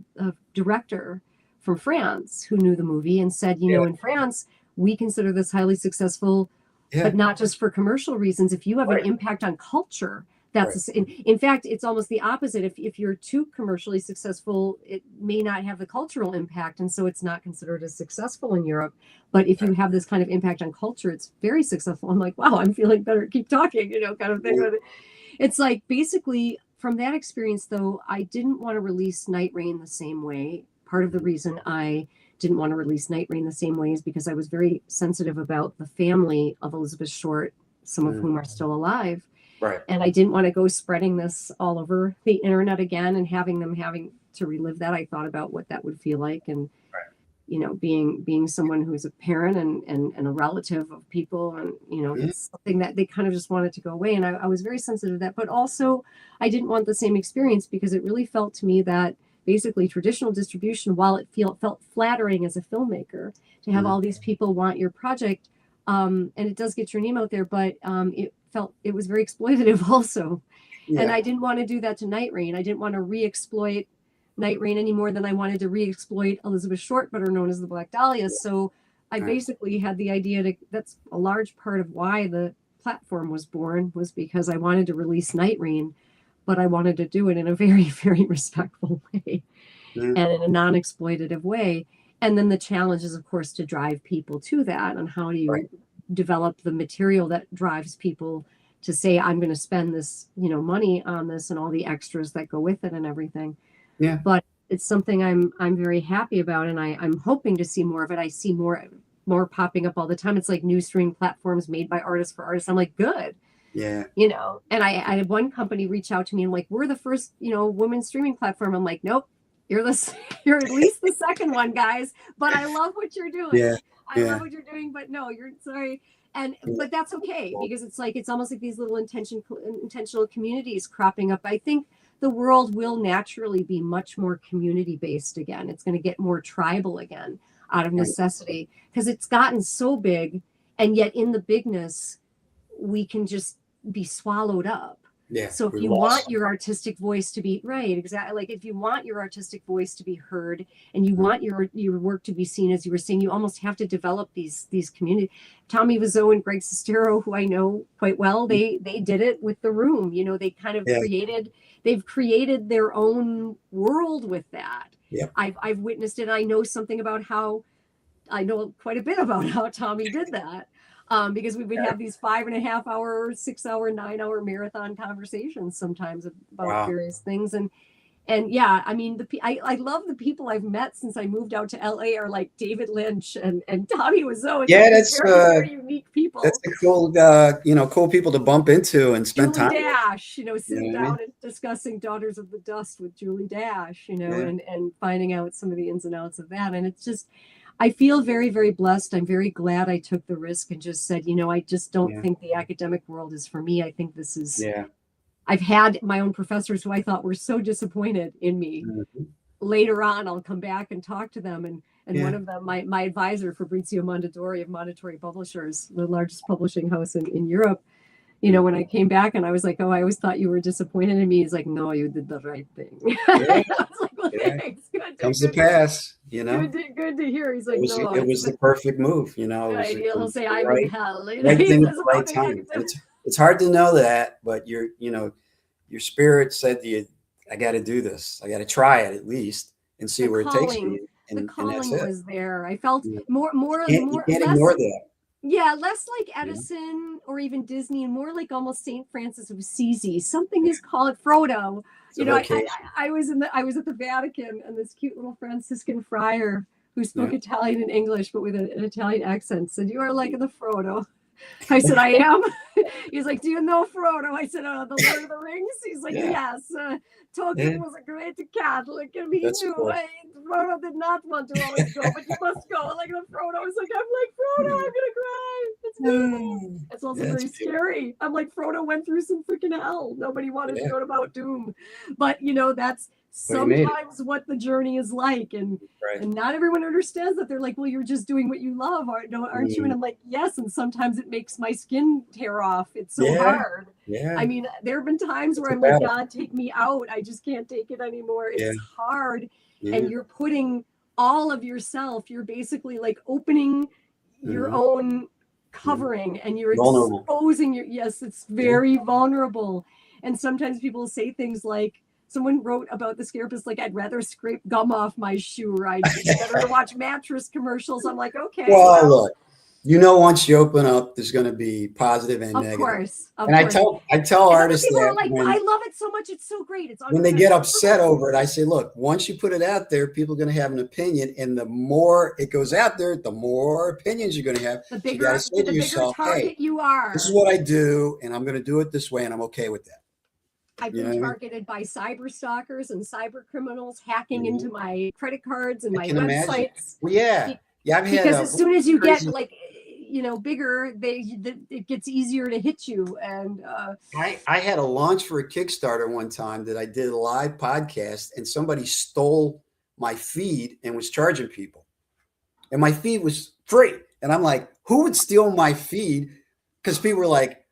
director from France who knew the movie and said, you know, in France, we consider this highly successful, but not just for commercial reasons. If you have an impact on culture, that's in fact, it's almost the opposite. If you're too commercially successful, it may not have the cultural impact, and so it's not considered as successful in Europe. But if you have this kind of impact on culture, it's very successful. I'm like, wow, I'm feeling better. Keep talking, you know, kind of thing. It's like basically from that experience, though, I didn't want to release Night Rain the same way. Part of the reason I didn't want to release Night Rain the same way is because I was very sensitive about the family of Elizabeth Short, some of whom are still alive. Right. And I didn't want to go spreading this all over the internet again and having to relive that. I thought about what that would feel like. And, you know, being someone who's a parent and a relative of people, and, you know, it's something that they kind of just wanted to go away. And I was very sensitive to that. But also, I didn't want the same experience because it really felt to me that basically traditional distribution, while it felt flattering as a filmmaker to have all these people want your project, and it does get your name out there, but it was very exploitative also. And I didn't want to do that to Night Rain. I didn't want to re-exploit Night Rain any more than I wanted to re-exploit Elizabeth Short, better known as the Black Dahlia. So I basically had the idea that's a large part of why the platform was born, was because I wanted to release Night Rain, but I wanted to do it in a very, very respectful way and in a non-exploitative way. And then the challenge is, of course, to drive people to that. And how do you develop the material that drives people to say, I'm going to spend this, money on this and all the extras that go with it and everything. Yeah. But it's something I'm very happy about, and I'm hoping to see more of it. I see more popping up all the time. It's like new streaming platforms made by artists for artists. I'm like, good. Yeah. And I had one company reach out to me and like, we're the first, women streaming platform. I'm like, nope, you're at least the second one, guys. But I love what you're doing. Yeah. I love what you're doing, but no, you're sorry. But that's okay, because it's almost like these little intentional communities cropping up. I think the world will naturally be much more community based again. It's going to get more tribal again out of necessity, because it's gotten so big, and yet in the bigness, we can just be swallowed up. Yeah. So if you want your artistic voice to be exactly, like if you want your artistic voice to be heard and you want your work to be seen, as you were saying, you almost have to develop these community. Tommy Wiseau and Greg Sestero, who I know quite well, they did it with The Room. They kind of they've created their own world with that. Yep. I've witnessed it. I know quite a bit about how Tommy did that. Because we would have these 5.5 hour, 6 hour, 9 hour marathon conversations sometimes about various things. And yeah, I mean, I love the people I've met since I moved out to LA are like David Lynch and Tommy Wiseau. That's very unique people. That's a cool, cool people to bump into and spend Julie time. Dash, sitting down and discussing Daughters of the Dust with Julie Dash, and finding out some of the ins and outs of that. And it's just, I feel very, very blessed. I'm very glad I took the risk and just said, I just don't think the academic world is for me. I think this is, I've had my own professors who I thought were so disappointed in me. Mm-hmm. Later on, I'll come back and talk to them. And one of them, my advisor, Fabrizio Mondadori of Mondadori Publishers, the largest publishing house in Europe, when I came back and I was like, oh, I always thought you were disappointed in me. He's like, no, you did the right thing. I was like, well, thanks. Good. Comes to pass, Good to hear. He's like, it was the perfect move, He'll say, I'm in hell. Right thing at the right time. It's hard to know that, but your your spirit said to you, I got to do this. I got to try it at least and see where it takes me. And the calling was there. I felt more. You can't ignore that. Yeah, less like Edison or even Disney, and more like almost St. Francis of Assisi. Something is called Frodo. I was at the Vatican, and this cute little Franciscan friar who spoke Italian and English, but with an Italian accent, said, "You are like the Frodo." I said, "I am." He's like, "Do you know Frodo?" I said, "The Lord of the Rings." He's like, "Yes." Tolkien was a great Catholic, and he knew Frodo did not want to always go, but you must go. Like the Frodo was like, I'm like, Frodo, I'm gonna cry. It's beautiful. It's also very scary. I'm like, Frodo went through some freaking hell. Nobody wanted to go to Mount Doom, but that's sometimes what the journey is like, and not everyone understands that. They're like, well, you're just doing what you love, aren't you? And I'm like, yes, and sometimes it makes my skin tear off. It's so hard. I mean, there have been times where I'm like, God, take me out. I just can't take it anymore. It's hard. And you're putting all of yourself, you're basically like opening your own covering, and you're exposing it's very vulnerable. And sometimes people say things like, someone wrote about the therapist, like, I'd rather scrape gum off my shoe, or I'd better watch mattress commercials. I'm like, okay. Well, look, once you open up, there's going to be positive and negative. Of course. And I tell artists that like, I love it so much. It's so great. It's when they get upset over it, I say, look, once you put it out there, people are going to have an opinion. And the more it goes out there, the more opinions you're going to have. The bigger, target you are. This is what I do, and I'm going to do it this way, and I'm okay with that. I've been targeted by cyber stalkers and cyber criminals hacking into my credit cards and my websites. Well, I've had, because as soon as you get bigger, it gets easier to hit you. And I had a launch for a Kickstarter one time that I did a live podcast, and somebody stole my feed and was charging people, and my feed was free. And I'm like, who would steal my feed? Because people were like,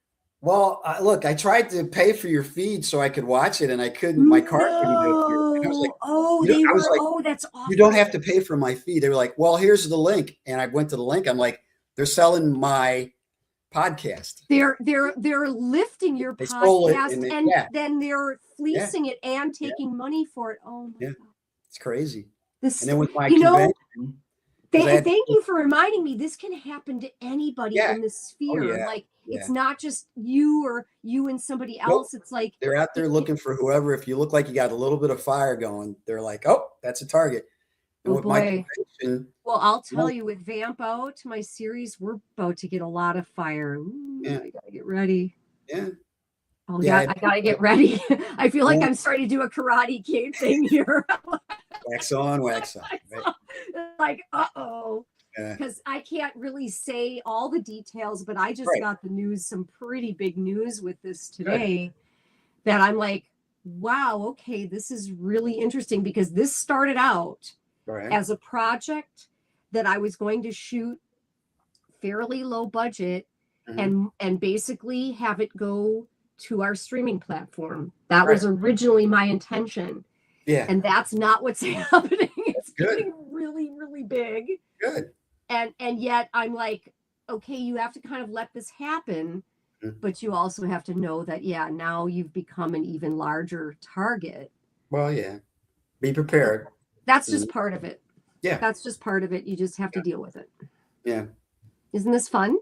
well, look, I tried to pay for your feed so I could watch it, and I couldn't. My card couldn't go through. I was like, They I was were. like, Oh, that's you don't awful. have to pay for my fee. They were like, well, here's the link. And I went to the link. I'm like, they're selling my podcast. They're lifting your They stole it, podcast, and and yeah, then they're yeah, fleecing it and yeah, taking money for it. Oh my yeah. God. It's crazy. And This, then with my you know, convention, because I and had, thank you for reminding me. This can happen to anybody yeah, in the oh sphere. yeah, Like, it's yeah. not just you or you and somebody Nope. else. It's like They're out there looking for whoever. If you look like you got a little bit of fire going, they're like, oh, that's a target. And oh with my boy. convention, Well, I'll tell well, you, with Vamp Out, my series, we're about to get a lot of fire. yeah, I gotta get ready. yeah, Oh yeah. yeah, I gotta get ready. I feel like Yeah. I'm starting to do a Karate Kid thing here. Wax on, wax off. Right? Like, uh-oh. Yeah. Because I can't really say all the details, but I just Right. got the news, some pretty big news with this Good. today, that I'm like, wow, okay, this is really interesting, because this started out Right. as a project that I was going to shoot fairly low budget, and basically have it go to our streaming platform. That was originally my intention. Yeah. And that's not what's happening. It's Good. getting really, really big. Good. And yet I'm like, okay, you have to kind of let this happen, but you also have to know that, yeah, now you've become an even larger target. Well, yeah. Be prepared. That's just part of it. Yeah. That's just part of it. You just have to deal with it. Yeah. Isn't this fun?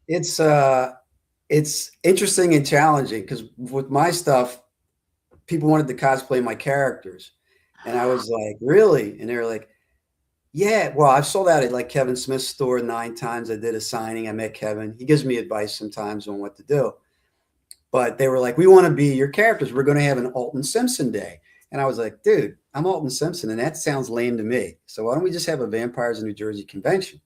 It's interesting and challenging, because with my stuff, people wanted to cosplay my characters. And I was like, really? And they were like, yeah, well, I've sold out at like Kevin Smith's store 9 times. I did a signing. I met Kevin. He gives me advice sometimes on what to do. But they were like, we want to be your characters. We're going to have an Alton Simpson day. And I was like, dude, I'm Alton Simpson, and that sounds lame to me. So why don't we just have a Vampires of New Jersey convention?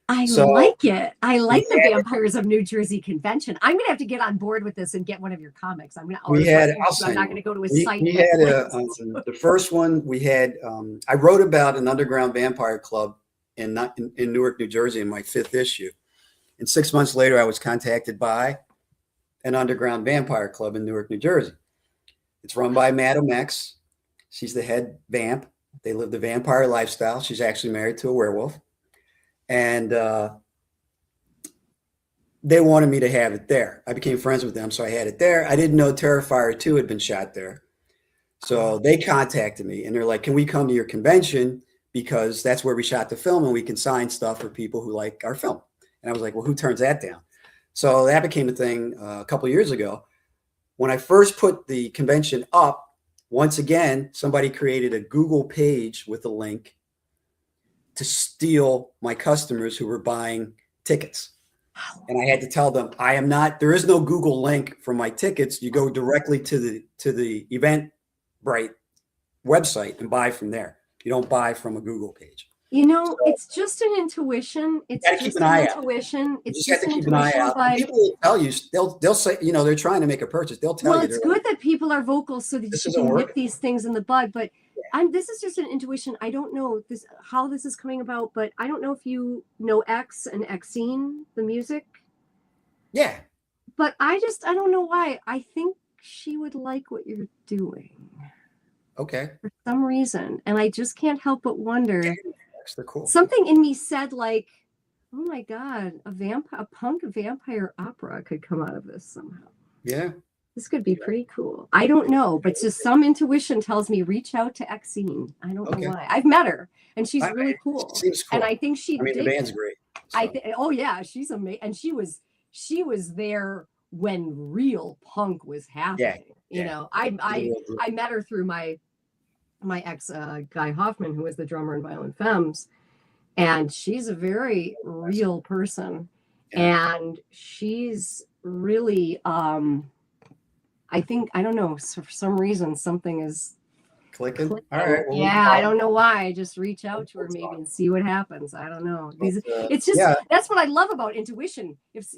I like it. I like the Vampires of New Jersey convention. I'm going to have to get on board with this and get one of your comics. I'm going to order it. I'm not going to go to a site. We had the first one we had, I wrote about an underground vampire club in Newark, New Jersey in my 5th issue. And 6 months later, I was contacted by an underground vampire club in Newark, New Jersey. It's run by Madam X. She's the head vamp. They live the vampire lifestyle. She's actually married to a werewolf. And they wanted me to have it there. I became friends with them, so I had it there. I didn't know Terrifier 2 had been shot there. So they contacted me, and they're like, can we come to your convention? Because that's where we shot the film, and we can sign stuff for people who like our film. And I was like, well, who turns that down? So that became a thing a couple of years ago. When I first put the convention up, once again, somebody created a Google page with a link to steal my customers who were buying tickets. And I had to tell them, there is no Google link for my tickets. You go directly to the Eventbrite website and buy from there. You don't buy from a Google page. You know, it's just an intuition. It's just an intuition. It's just an intuition. People will tell you, they'll say, they're trying to make a purchase. They'll tell you. Well, it's good that people are vocal so that you can nip these things in the bud. But this is just an intuition. I don't know how this is coming about, but I don't know if you know X and Exene, the music. Yeah. But I don't know why. I think she would like what you're doing. Okay. For some reason. And I just can't help but wonder. They're cool. Something in me said, like, oh my God, a punk vampire opera could come out of this somehow. Yeah. This could be pretty cool. I don't know, but just some intuition tells me reach out to Exene. I don't know why. I've met her, and she's really cool. Seems cool. And I think the band's great. So. Oh yeah, she's amazing, and she was there when real punk was happening. Yeah. I met her through my ex Guy Hoffman, who was the drummer in Violent Femmes, and she's a very real person, and she's really I think, I don't know, for some reason something is clicking. All right. Well, I don't know why. I just reach out to her maybe and see what happens. I don't know. It's just that's what I love about intuition. If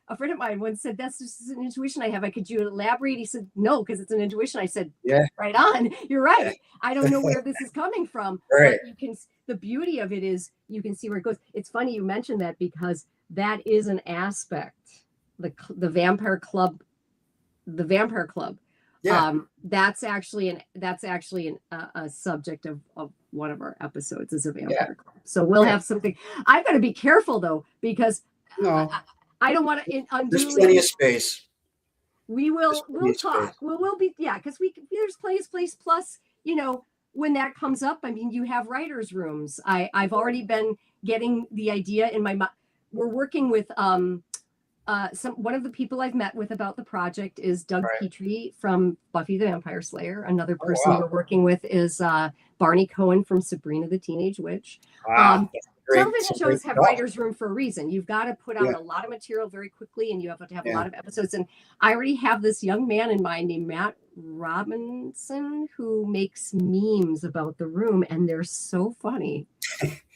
a friend of mine once said, that's just an intuition I have. Could you elaborate? He said, no, because it's an intuition. I said, right on. You're right. I don't know where this is coming from. Right. But the beauty of it is you can see where it goes. It's funny you mentioned that, because that is an aspect. The Vampire Club Yeah. That's actually a subject of one of our episodes is a vampire club. So we'll have something. I've got to be careful though, because No, I don't want to there's unduly. plenty of space. We'll talk. We'll be, yeah, because there's place plus, when that comes up, I mean, you have writers' rooms. I've already been getting the idea in my mind. We're working with one of the people I've met with about the project is Doug Petrie from Buffy the Vampire Slayer. Another person we're working with is Barney Cohen from Sabrina the Teenage Witch. Wow. Television shows have writers' room for a reason. You've got to put out a lot of material very quickly, and you have to have a lot of episodes. And I already have this young man in mind named Matt Robinson who makes memes about the room, and they're so funny.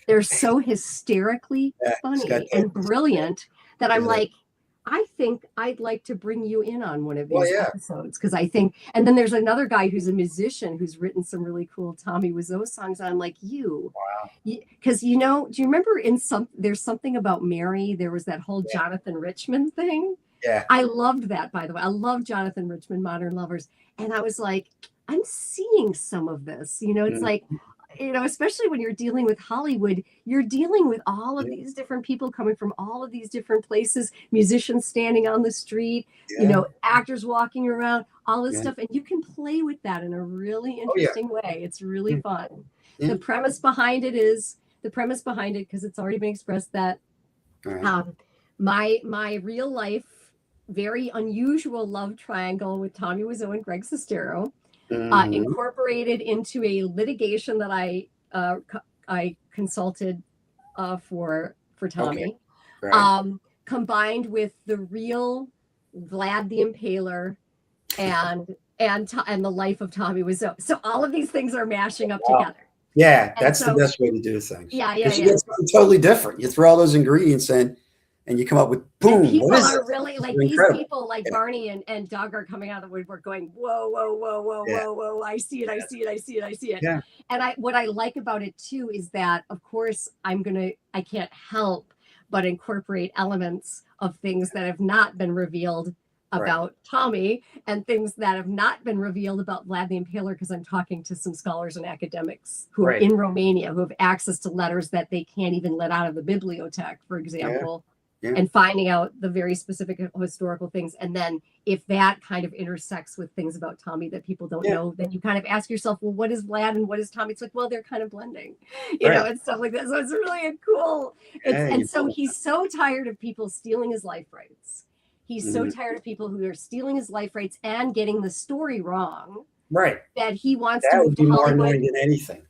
They're so hysterically funny and brilliant that I'm like, I think I'd like to bring you in on one of these episodes, because I think, and then there's another guy who's a musician who's written some really cool Tommy Wiseau songs. And I'm like, because do you remember there's something about Mary? There was that whole Jonathan Richman thing. Yeah. I loved that, by the way. I love Jonathan Richman, Modern Lovers. And I was like, I'm seeing some of this, it's like, especially when you're dealing with Hollywood, you're dealing with all of these different people coming from all of these different places, musicians standing on the street, actors walking around, all this stuff. And you can play with that in a really interesting way. It's really fun. Yeah. The premise behind it, because it's already been expressed, that my real life, very unusual love triangle with Tommy Wiseau and Greg Sestero, incorporated into a litigation that I consulted for Tommy, combined with the real Vlad the Impaler and the life of Tommy Wiseau. So all of these things are mashing up together. Yeah, that's the best way to do things. Yeah. You get something totally different. You throw all those ingredients in, and you come up with boom. And people what is are this? really like these people, like Barney and Doug, are coming out of the woodwork going, whoa, whoa. I see it. Yeah. And what I like about it too is that, of course, I can't help but incorporate elements of things that have not been revealed about Tommy, and things that have not been revealed about Vlad the Impaler, because I'm talking to some scholars and academics who are in Romania, who have access to letters that they can't even let out of the bibliothèque, for example. And finding out the very specific historical things. And then if that kind of intersects with things about Tommy that people don't know, then you kind of ask yourself, well, what is Vlad and what is Tommy? It's like, well, they're kind of blending, and stuff like that. So it's really cool. And so he's so tired of people stealing his life rights. He's so tired of people who are stealing his life rights and getting the story wrong. Right. That he wants to move to more Hollywood. Annoying than anything.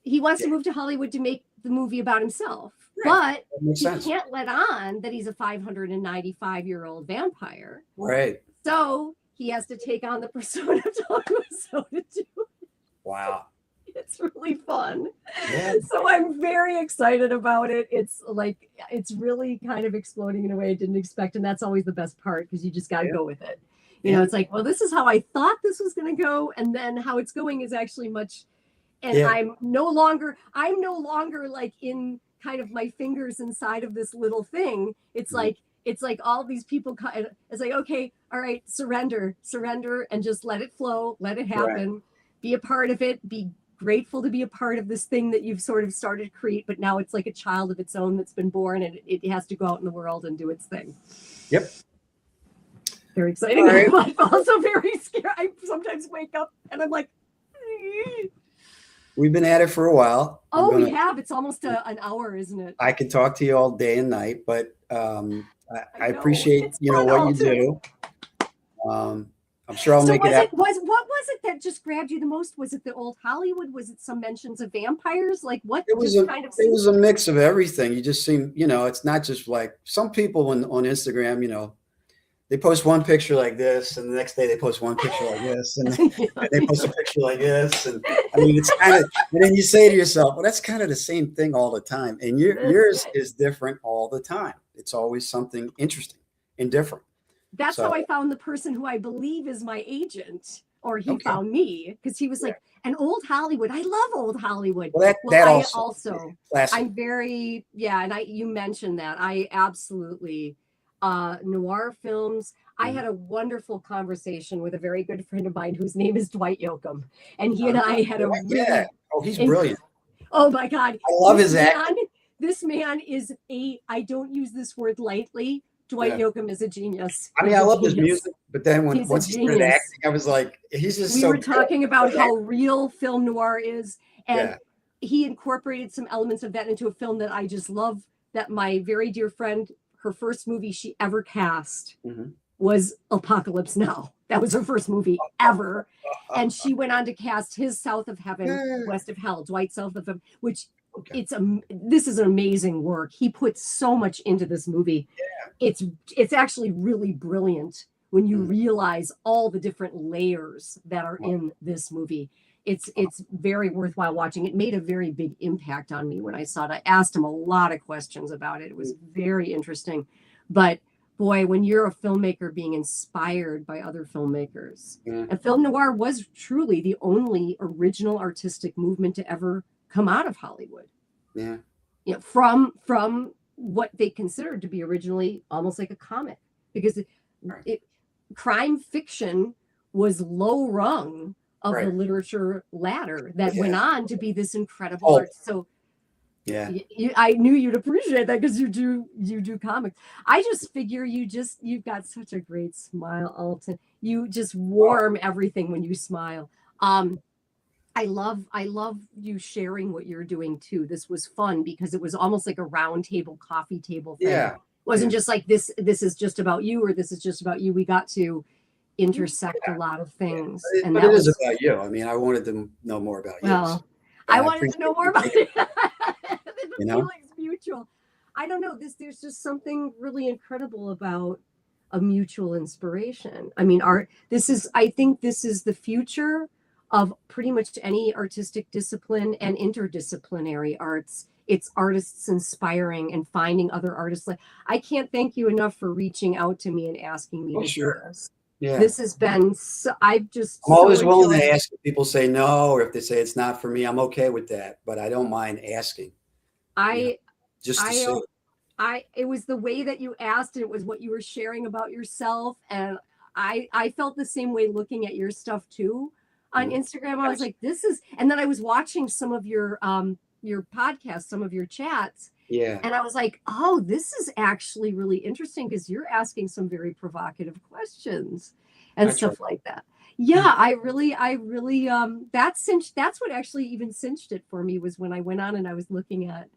He wants to move to Hollywood to make the movie about himself. But he can't let on that he's a 595-year-old vampire. Right. So he has to take on the persona of Tommy Wiseau to do it. Wow. It's really fun. Yeah. So I'm very excited about it. It's really kind of exploding in a way I didn't expect. And that's always the best part, because you just got to go with it. It's like, well, this is how I thought this was going to go. And then how it's going is actually much. And I'm no longer like in kind of my fingers inside of this little thing. It's like all these people, it's like, okay, all right, surrender, and just let it flow, let it happen, be a part of it, be grateful to be a part of this thing that you've sort of started to create, but now it's like a child of its own that's been born, and it has to go out in the world and do its thing. Yep. Very exciting. Right. I'm also very scared. I sometimes wake up and I'm like, we've been at it for a while. We have. It's almost an hour, isn't it? I can talk to you all day and night, but I appreciate what you do. I'm sure I'll make it happen. What was it that just grabbed you the most? Was it the old Hollywood? Was it some mentions of vampires? Like what? It was a mix of everything. You just seem, it's not just like some people on Instagram, they post one picture like this, and the next day they post one picture like this, and they post a picture like this, and I mean, it's kind of, and then you say to yourself, well, that's kind of the same thing all the time, and yours is different all the time. It's always something interesting and different. That's how I found the person who I believe is my agent, or he found me, because he was like, an old Hollywood. I love old Hollywood. Well, that also I'm very, and you mentioned that. I absolutely, noir films. I had a wonderful conversation with a very good friend of mine whose name is Dwight Yoakam, and he and I had a really Oh, he's brilliant. Oh my God, I love his acting. This man is I don't use this word lightly. Dwight Yoakam is a genius. I mean, I love his music, but then once he started acting, I was like, he's just so We were talking about how real film noir is, and he incorporated some elements of that into a film that I just love, that my very dear friend, her first movie she ever cast was Apocalypse Now. That was her first movie ever. And she went on to cast his South of Heaven, West of Hell, Dwight South of Heaven, which this is an amazing work. He put so much into this movie. It's actually really brilliant when you realize all the different layers that are in this movie. It's very worthwhile watching. It made a very big impact on me when I saw it. I asked him a lot of questions about it. It was very interesting. But boy, when you're a filmmaker being inspired by other filmmakers, and film noir was truly the only original artistic movement to ever come out of Hollywood. Yeah. You know, from what they considered to be originally almost like a comic, because crime fiction was low rung of the literature ladder that went on to be this incredible art. So I knew you'd appreciate that because you do comics. I just figure you've got such a great smile, Alton. You just warm everything when you smile. I love you sharing what you're doing too. This was fun because it was almost like a round table, coffee table thing. Yeah. It wasn't just like this is just about you, or this is just about you. We got to intersect a lot of things. And but it is about you. I mean, I wanted to know more about you. Well, I wanted to know more about it. The know? feeling's mutual. I don't know. There's just something really incredible about a mutual inspiration. I mean, I think this is the future of pretty much any artistic discipline and interdisciplinary arts. It's artists inspiring and finding other artists. Like, I can't thank you enough for reaching out to me and asking me to do this. Yeah. This has been I'm always willing to ask. If people say no, or if they say it's not for me, I'm okay with that. But I don't mind asking. It was the way that you asked, and it was what you were sharing about yourself. And I felt the same way looking at your stuff too on Instagram. I was like, and then I was watching some of your podcasts, some of your chats. Yeah. And I was like, oh, this is actually really interesting because you're asking some very provocative questions and stuff like that. Yeah, I really that's what actually even cinched it for me, was when I went on and I was looking at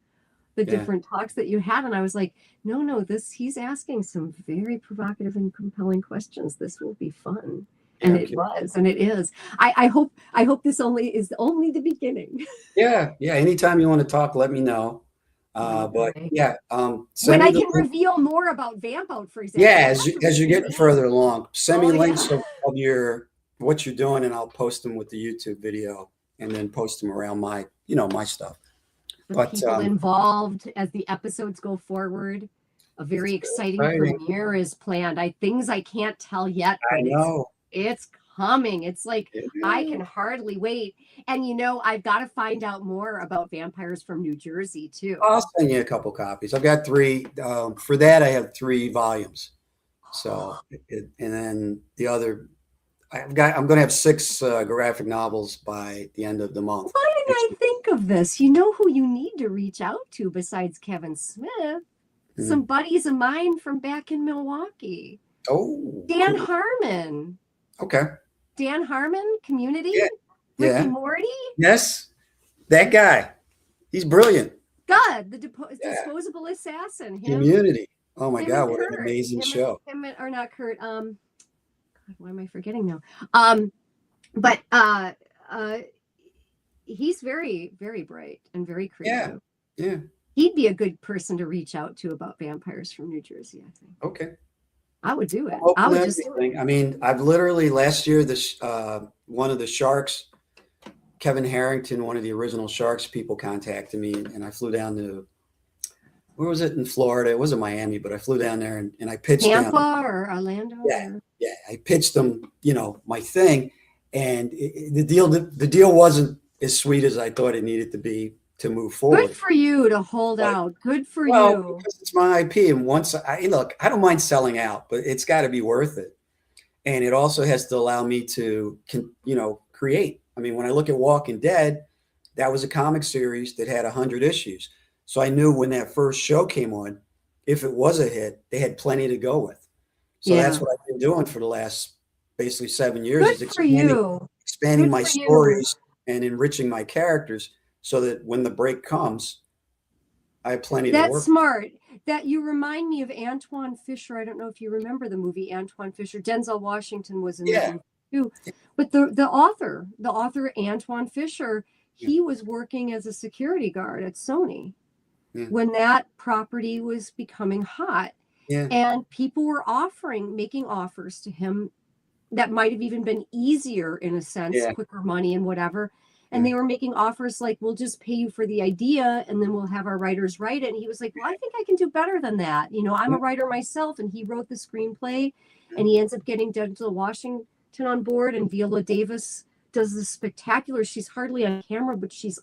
the different talks that you had, and I was like, no, he's asking some very provocative and compelling questions. This will be fun. And it was, and it is. I hope this is only the beginning. Yeah. Anytime you want to talk, let me know. But when I can reveal more about Vamp Out, for example. Yeah, as you're getting further along, send me links of what you're doing, and I'll post them with the YouTube video, and then post them around my stuff. But people involved as the episodes go forward. A very exciting premiere is planned. Things I can't tell yet. But I know. It's coming. It's like, I can hardly wait. And I've got to find out more about Vampires from New Jersey too. I'll send you a couple copies. I've got 3. For that, I have 3 volumes. So, and then the other, I'm going to have 6 graphic novels by the end of the month. Why didn't I think of this? You know who you need to reach out to besides Kevin Smith? Some buddies of mine from back in Milwaukee. Oh, Dan Harmon. Okay. Dan Harmon, Community? Yeah. Ricky Morty? Yes. That guy. He's brilliant. God, the Disposable Assassin. Community. Oh my God, what an amazing show. Not Kurt. God, why am I forgetting now? But he's very, very bright and very creative. Yeah. He'd be a good person to reach out to about Vampires from New Jersey, I think. Okay. I would do it. I would just do it. I mean, I've literally last year, one of the Sharks, Kevin Harrington, one of the original Sharks people, contacted me, and I flew down to, where was it, in Florida? It wasn't Miami, but I flew down there and I pitched Tampa or Orlando. Yeah. I pitched them, my thing, and the deal wasn't as sweet as I thought it needed to be. to move Good forward. for you to hold But, out. Good for well, you. because it's my IP, and once look, I don't mind selling out, but it's got to be worth it. And it also has to allow me to, create. I mean, when I look at Walking Dead, that was a comic series that had 100 issues. So I knew when that first show came on, if it was a hit, they had plenty to go with. So that's what I've been doing for the last basically 7 years, Good is for you. expanding Good my for you. stories and enriching my characters so that when the break comes, I have plenty to That's work. smart. That you remind me of Antoine Fisher. I don't know if you remember the movie Antoine Fisher. Denzel Washington was in that Yeah. movie too. But the author Antoine Fisher, he was working as a security guard at Sony when that property was becoming hot. Yeah. And people were making offers to him that might have even been easier in a sense, quicker money and whatever. And they were making offers like, we'll just pay you for the idea and then we'll have our writers write it. And he was like, well, I think I can do better than that. I'm a writer myself. And he wrote the screenplay and he ends up getting Denzel Washington on board, and Viola Davis does this spectacular. She's hardly on camera, but she's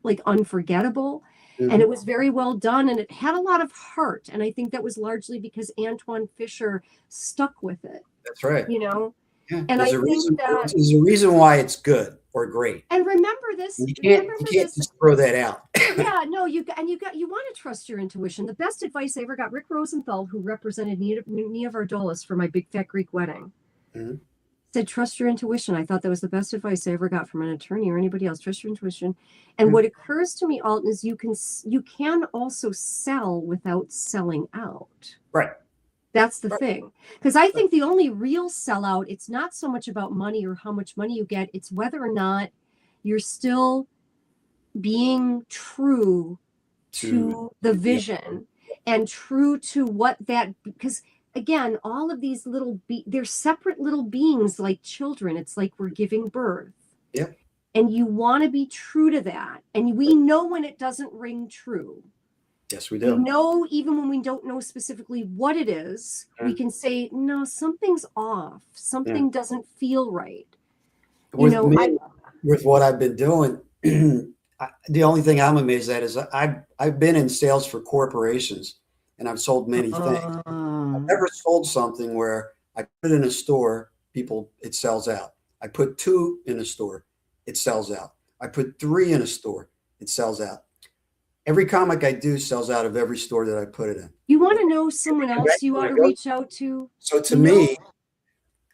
like unforgettable. And it was very well done, and it had a lot of heart. And I think that was largely because Antoine Fisher stuck with it. That's right. Yeah. And there's a reason why it's good or great. And remember this. You can't just throw that out. Yeah, no, you want to trust your intuition. The best advice I ever got, Rick Rosenthal, who represented Nia Vardalos for my Big Fat Greek Wedding, said, trust your intuition. I thought that was the best advice I ever got from an attorney or anybody else. Trust your intuition. And what occurs to me, Alton, is you can also sell without selling out. Right. That's the thing. Because I think the only real sellout, it's not so much about money or how much money you get. It's whether or not you're still being true to the vision and true to what that, because again, all of these they're separate little beings like children. It's like we're giving birth. Yeah. And you want to be true to that. And we know when it doesn't ring true. Yes, we do. We know even when we don't know specifically what it is, we can say, no, something's off. Something doesn't feel right. With what I've been doing, the only thing I'm amazed at is I've been in sales for corporations, and I've sold many things. I've never sold something where I put it in a store, it sells out. I put 2 in a store, it sells out. I put 3 in a store, it sells out. Every comic I do sells out of every store that I put it in. You want to know someone else you want to reach out to? So to me,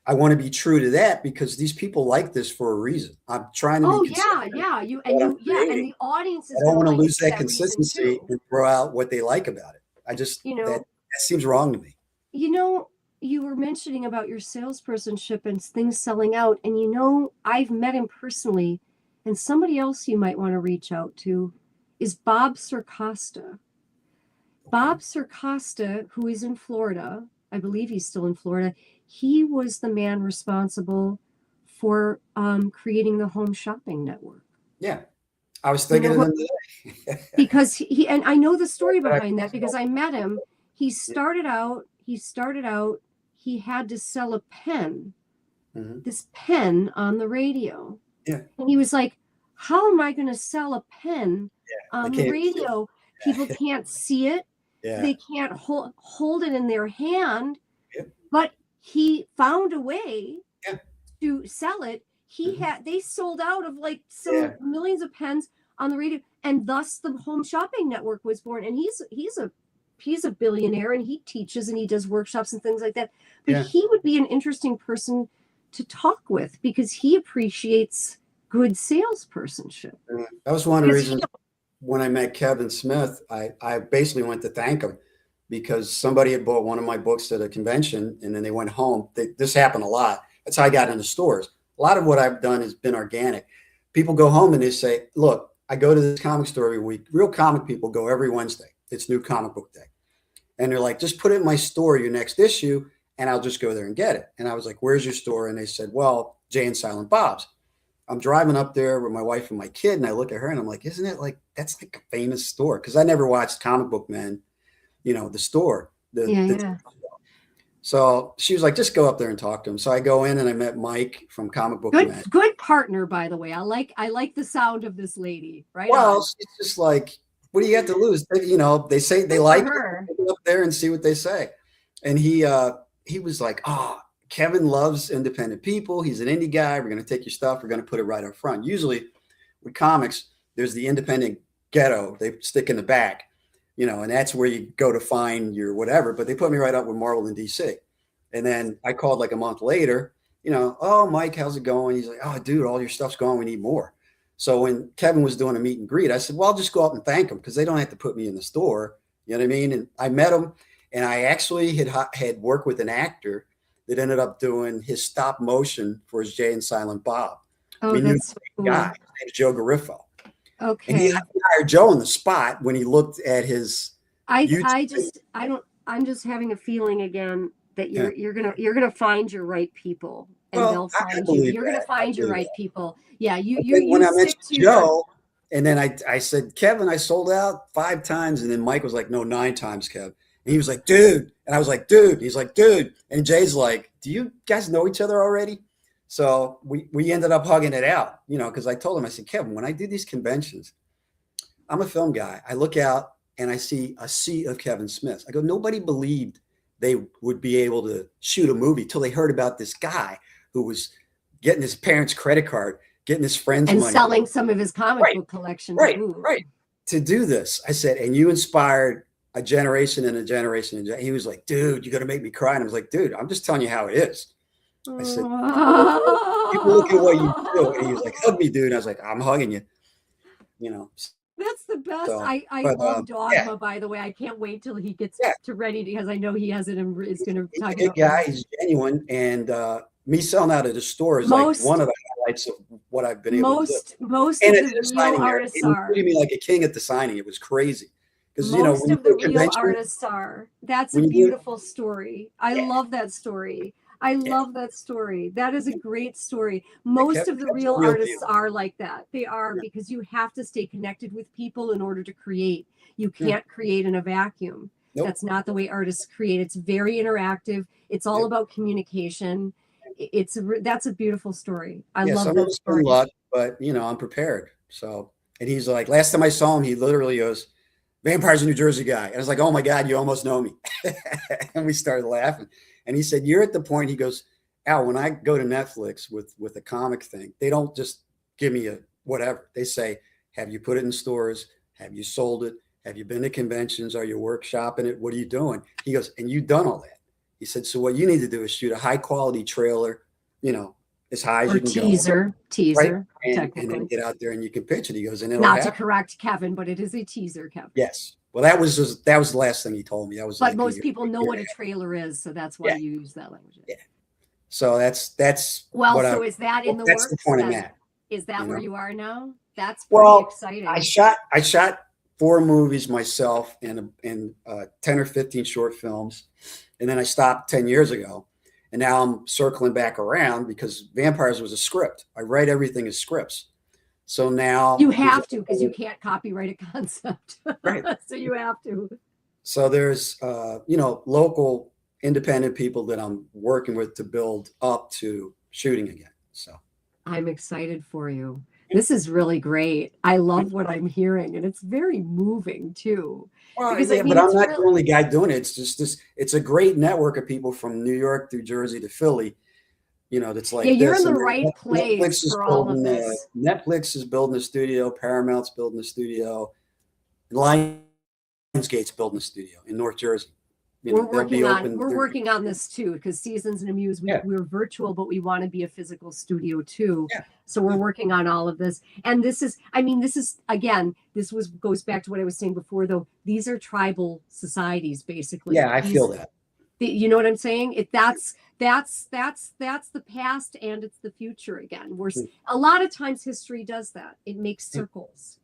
I want to be true to that because these people like this for a reason. I'm trying to be consistent. And the audience is. I don't want to lose that consistency and throw out what they like about it. I just that seems wrong to me. You were mentioning about your salespersonship and things selling out, and I've met him personally, and somebody else you might want to reach out to is Bob Circosta. Bob Circosta, who is in Florida, I believe he's still in Florida. He was the man responsible for creating the Home Shopping Network. Yeah, I was thinking of him today. Because and I know the story behind that because I met him. He started out, he had to sell a pen, this pen on the radio. Yeah. And he was like, how am I going to sell a pen on the radio? People can't see it. Yeah. They can't hold it in their hand. Yeah. But he found a way to sell it. They sold out of like some millions of pens on the radio, and thus the Home Shopping Network was born. And he's a billionaire, and he teaches and he does workshops and things like that. But he would be an interesting person to talk with because he appreciates good salespersonship. That was one of the reasons when I met Kevin Smith, I basically went to thank him because somebody had bought one of my books at a convention and then they went home. This happened a lot. That's how I got into stores. A lot of what I've done has been organic. People go home and they say, look, I go to this comic store every week. Real comic people go every Wednesday. It's New Comic Book Day. And they're like, just put it in my store, your next issue, and I'll just go there and get it. And I was like, where's your store? And they said, well, Jay and Silent Bob's. I'm driving up there with my wife and my kid, and I look at her and I'm like, isn't it like, that's like a famous store? Because I never watched Comic Book Man, the store. So she was like, just go up there and talk to him. So I go in and I met Mike from Comic Book Mag. Good partner, by the way. I like the sound of this lady. Right. Well, on. she's just like, what do you got to lose? You know, they say they like her. Go up there and see what they say. And he was like, oh, Kevin loves independent people. He's an indie guy. We're going to take your stuff. We're going to put it right up front. Usually with comics, there's the independent ghetto. They stick in the back, you know, and that's where you go to find your whatever. But they put me right up with Marvel and DC. And then I called like a month later, you know, oh, Mike, how's it going? He's like, oh, dude, all your stuff's gone. We need more. So when Kevin was doing a meet and greet, I said, well, I'll just go out and thank him because they don't have to put me in the store. You know what I mean? And I met him, and I actually had worked with an actor that ended up doing his stop motion for his Jay and Silent Bob. Oh, that's cool. Guy. His name is Joe Garifo. Okay. And he hired Joe on the spot when he looked at his. I'm just having a feeling again that you're gonna find your right people, and they'll find you. You're gonna find your right people. Yeah, when I mentioned Joe, and then I said, Kevin, I sold out 5 times, and then Mike was like, no, 9 times, Kev. And he was like, dude, and I was like, dude. He's like, dude, and Jay's like, do you guys know each other already? So we ended up hugging it out, you know, because I told him, I said, Kevin, when I do these conventions, I'm a film guy. I look out and I see a sea of Kevin Smiths. I go, nobody believed they would be able to shoot a movie till they heard about this guy who was getting his parents' credit card, getting his friends' and money. Selling some of his comic book collection. Right. To do this, I said, and you inspired a generation and a generation. And he was like, dude, you're going to make me cry. And I was like, dude, I'm just telling you how it is. I said, people look at what you do. And he was like, hug me, dude. And I was like, I'm hugging you. You know. That's the best. So, I love Dogma, by the way. I can't wait till he gets to ready because I know he has it and is going to talk about it. Guy, he's genuine. And me selling out at the store is like one of the highlights of what I've been able to do. Most of the real artists are. He treated me like a king at the signing. It was crazy. Because most of the real artists are. That's a beautiful story. I love that story. I love that story. That is a great story. Most of the real artists are like that. They are because you have to stay connected with people in order to create. You can't create in a vacuum. Nope. That's not the way artists create. It's very interactive. It's all about communication. That's a beautiful story. I love that story. Luck, but you know, I'm prepared. So, and he's like, last time I saw him, he literally goes, Vampires in New Jersey guy. And I was like, oh my God, you almost know me. And we started laughing. And he said, you're at the point, he goes, Al, when I go to Netflix with a comic thing, they don't just give me a whatever. They say, have you put it in stores? Have you sold it? Have you been to conventions? Are you workshopping it? What are you doing? He goes, and you've done all that. He said, so what you need to do is shoot a high quality trailer, you know, as high as you can go. Teaser, right? And then get out there and you can pitch it. He goes, and it'll not happen. To correct Kevin, but it is a teaser, Kevin. Yes. Well, that was the last thing he told me. That was. But like most people know what a trailer is, so that's why you use that language. Yeah. So that's. Well, so is that in the works? That's the point I'm at. Is that where you are now? That's pretty exciting. I shot 4 movies myself and 10 or 15 short films, and then I stopped 10 years ago, and now I'm circling back around because Vampires was a script. I write everything as scripts. So now you have to because you can't copyright a concept. Right. So you have to. So there's local independent people that I'm working with to build up to shooting again. So I'm excited for you. This is really great. I love what I'm hearing, and it's very moving too. Well, but I'm not the only guy doing it. It's just this. It's a great network of people from New York through Jersey to Philly. You know, that's like you're in the right place for all of this. Netflix is building a studio. Paramount's building a studio. Lionsgate's building a studio in North Jersey. We're working on this too because Seasons and Amuse, we're virtual, but we want to be a physical studio too. Yeah. So we're working on all of this. And this is again, goes back to what I was saying before, though. These are tribal societies, basically. Yeah, I feel that. You know what I'm saying? That's the past and it's the future again. A lot of times history does that. It makes circles.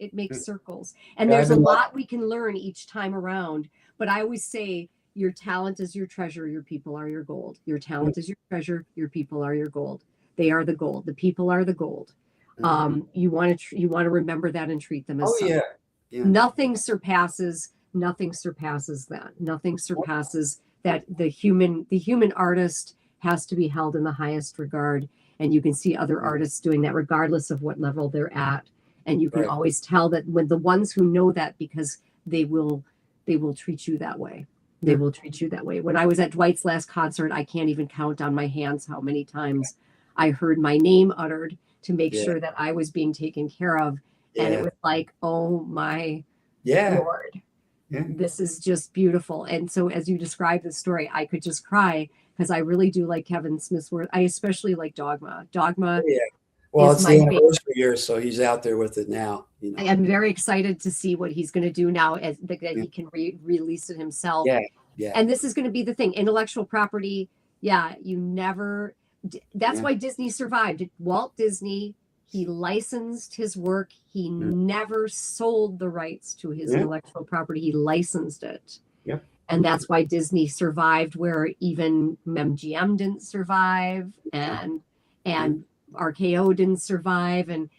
And there's a lot we can learn each time around. But I always say your talent is your treasure. Your people are your gold. Your talent is your treasure. Your people are your gold. They are the gold. The people are the gold. You want to remember that and treat them as such. Yeah. Nothing surpasses that. Nothing surpasses that the human artist has to be held in the highest regard. And you can see other artists doing that regardless of what level they're at. And you can always tell that when the ones who know that, because they will treat you that way. They will treat you that way. When I was at Dwight's last concert, I can't even count on my hands how many times I heard my name uttered to make sure that I was being taken care of. And it was like, oh my Lord, this is just beautiful. And so as you describe the story, I could just cry because I really do like Kevin Smith's work. I especially like Dogma. Dogma. Well, it's the anniversary year, so he's out there with it now. You know. I am very excited to see what he's going to do now, as that he can release it himself. And this is going to be the thing: intellectual property. Yeah, you never. That's why Disney survived. Walt Disney, he licensed his work. He never sold the rights to his intellectual property. He licensed it. And that's why Disney survived, where even MGM didn't survive, and RKO didn't survive, and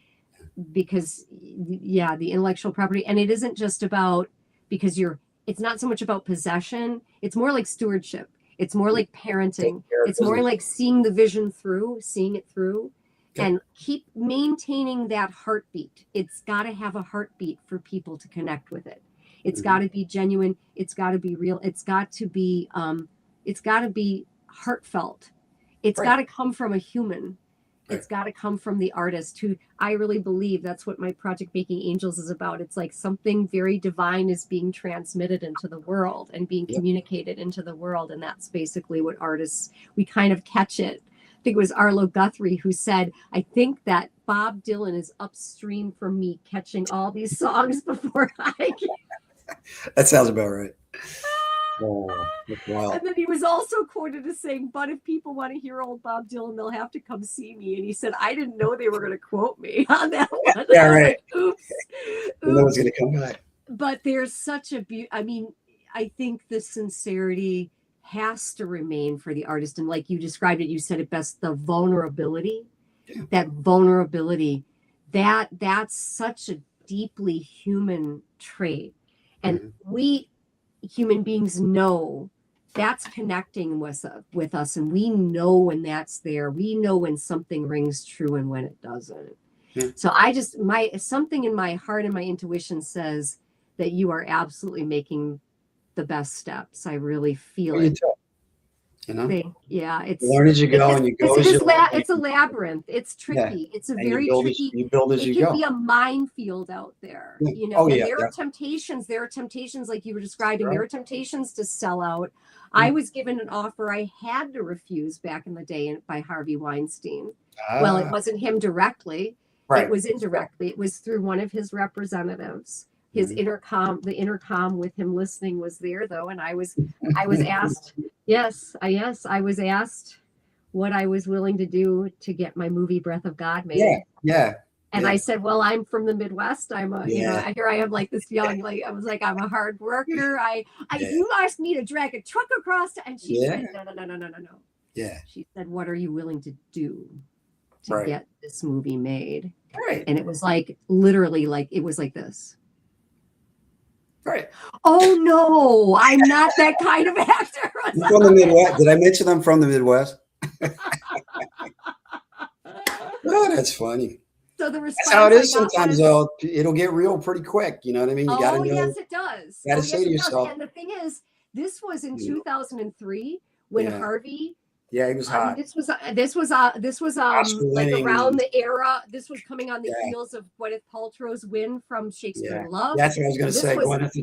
because the intellectual property, and it isn't just about it's not so much about possession. It's more like stewardship. It's more like parenting. It's more like seeing the vision through, seeing it through, and keep maintaining that heartbeat. It's got to have a heartbeat for people to connect with it. It's got to be genuine. It's got to be real. It's got to be heartfelt. It's got to come from a human. It's got to come from the artist, who I really believe that's what my project Making Angels is about. It's like something very divine is being transmitted into the world and being communicated into the world. And that's basically what artists, we kind of catch it. I think it was Arlo Guthrie who said, I think that Bob Dylan is upstream from me catching all these songs before I can. That sounds about right. Oh, wow. And then he was also quoted as saying, but if people want to hear old Bob Dylan, they'll have to come see me. And he said, I didn't know they were going to quote me on that one. Yeah, right. Like, oops. No one's going to come back. But there's such a I think the sincerity has to remain for the artist. And like you described it, you said it best, the vulnerability, that vulnerability, that's such a deeply human trait. And we human beings know that's connecting with us, and we know when that's there. We know when something rings true and when it doesn't. So something in my heart and my intuition says that you are absolutely making the best steps. I really feel it. It's learn as you go, and you go as you learn. It's a labyrinth. It's tricky. It's a very tricky. You build as you go. It can be a minefield out there. You know, there are temptations. There are temptations, like you were describing. There are temptations to sell out. I was given an offer I had to refuse back in the day by Harvey Weinstein. Well, it wasn't him directly. It was indirectly. It was through one of his representatives. His intercom, the intercom with him listening was there though, and I was asked. I was asked what I was willing to do to get my movie Breath of God made. And I said, well, I'm from the Midwest. I'm here I am like this young, like, I was like, I'm a hard worker. You asked me to drag a truck across, and she said, no. Yeah. She said, what are you willing to do to get this movie made? And it was like, literally, like, it was like this. Oh no, I'm not that kind of actor. I'm from the Midwest. Did I mention I'm from the Midwest? Oh, that's funny. So the response, that's how it is sometimes, though. It'll get real pretty quick. You know what I mean? You gotta know. Yes, it does. You gotta say to yourself. And the thing is, this was in 2003 when Harvey. Yeah, he was hot. This was like around the era. This was coming on the heels of Gwyneth Paltrow's win from Shakespeare in Love. That's what I was going to say.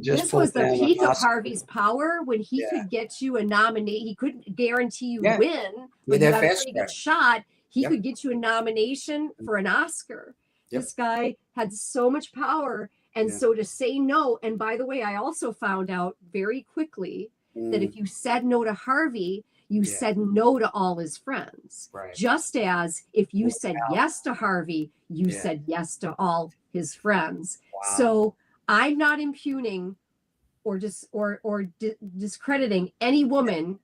This was the peak of Harvey's power, when he could get you a nomination. He couldn't guarantee you win, but you got a pretty good shot. He could get you a nomination for an Oscar. This guy had so much power, and so to say no. And by the way, I also found out very quickly that if you said no to Harvey, you said no to all his friends. Just as if you said yes to Harvey, you said yes to all his friends. So I'm not impugning or discrediting any woman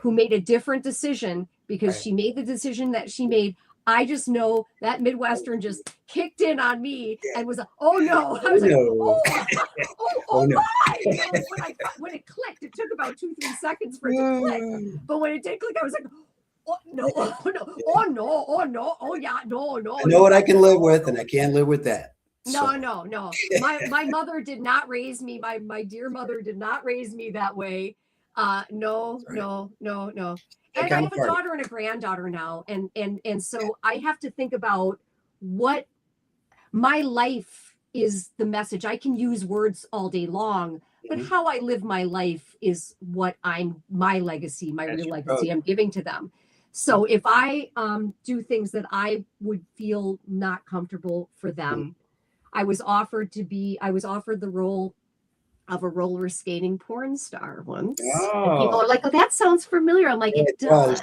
who made a different decision because she made the decision that she made. I just know that Midwestern just kicked in on me and was like, oh no. I was like, No. oh no. my. And when it clicked, it took about 2-3 seconds for it to click. But when it did click, I was like, oh no, oh no, oh no, oh no, oh yeah, no. I know what I can live with, and I can't live with that. No. My mother did not raise me. My dear mother did not raise me that way. No. And I have a daughter and a granddaughter now, and so I have to think about what my life is. The message. I can use words all day long, but how I live my life is what my legacy, my real legacy I'm giving to them. So if I do things that I would feel not comfortable for them, I was offered the role of a roller skating porn star once. Oh. And people are like, oh, that sounds familiar. I'm like, it does.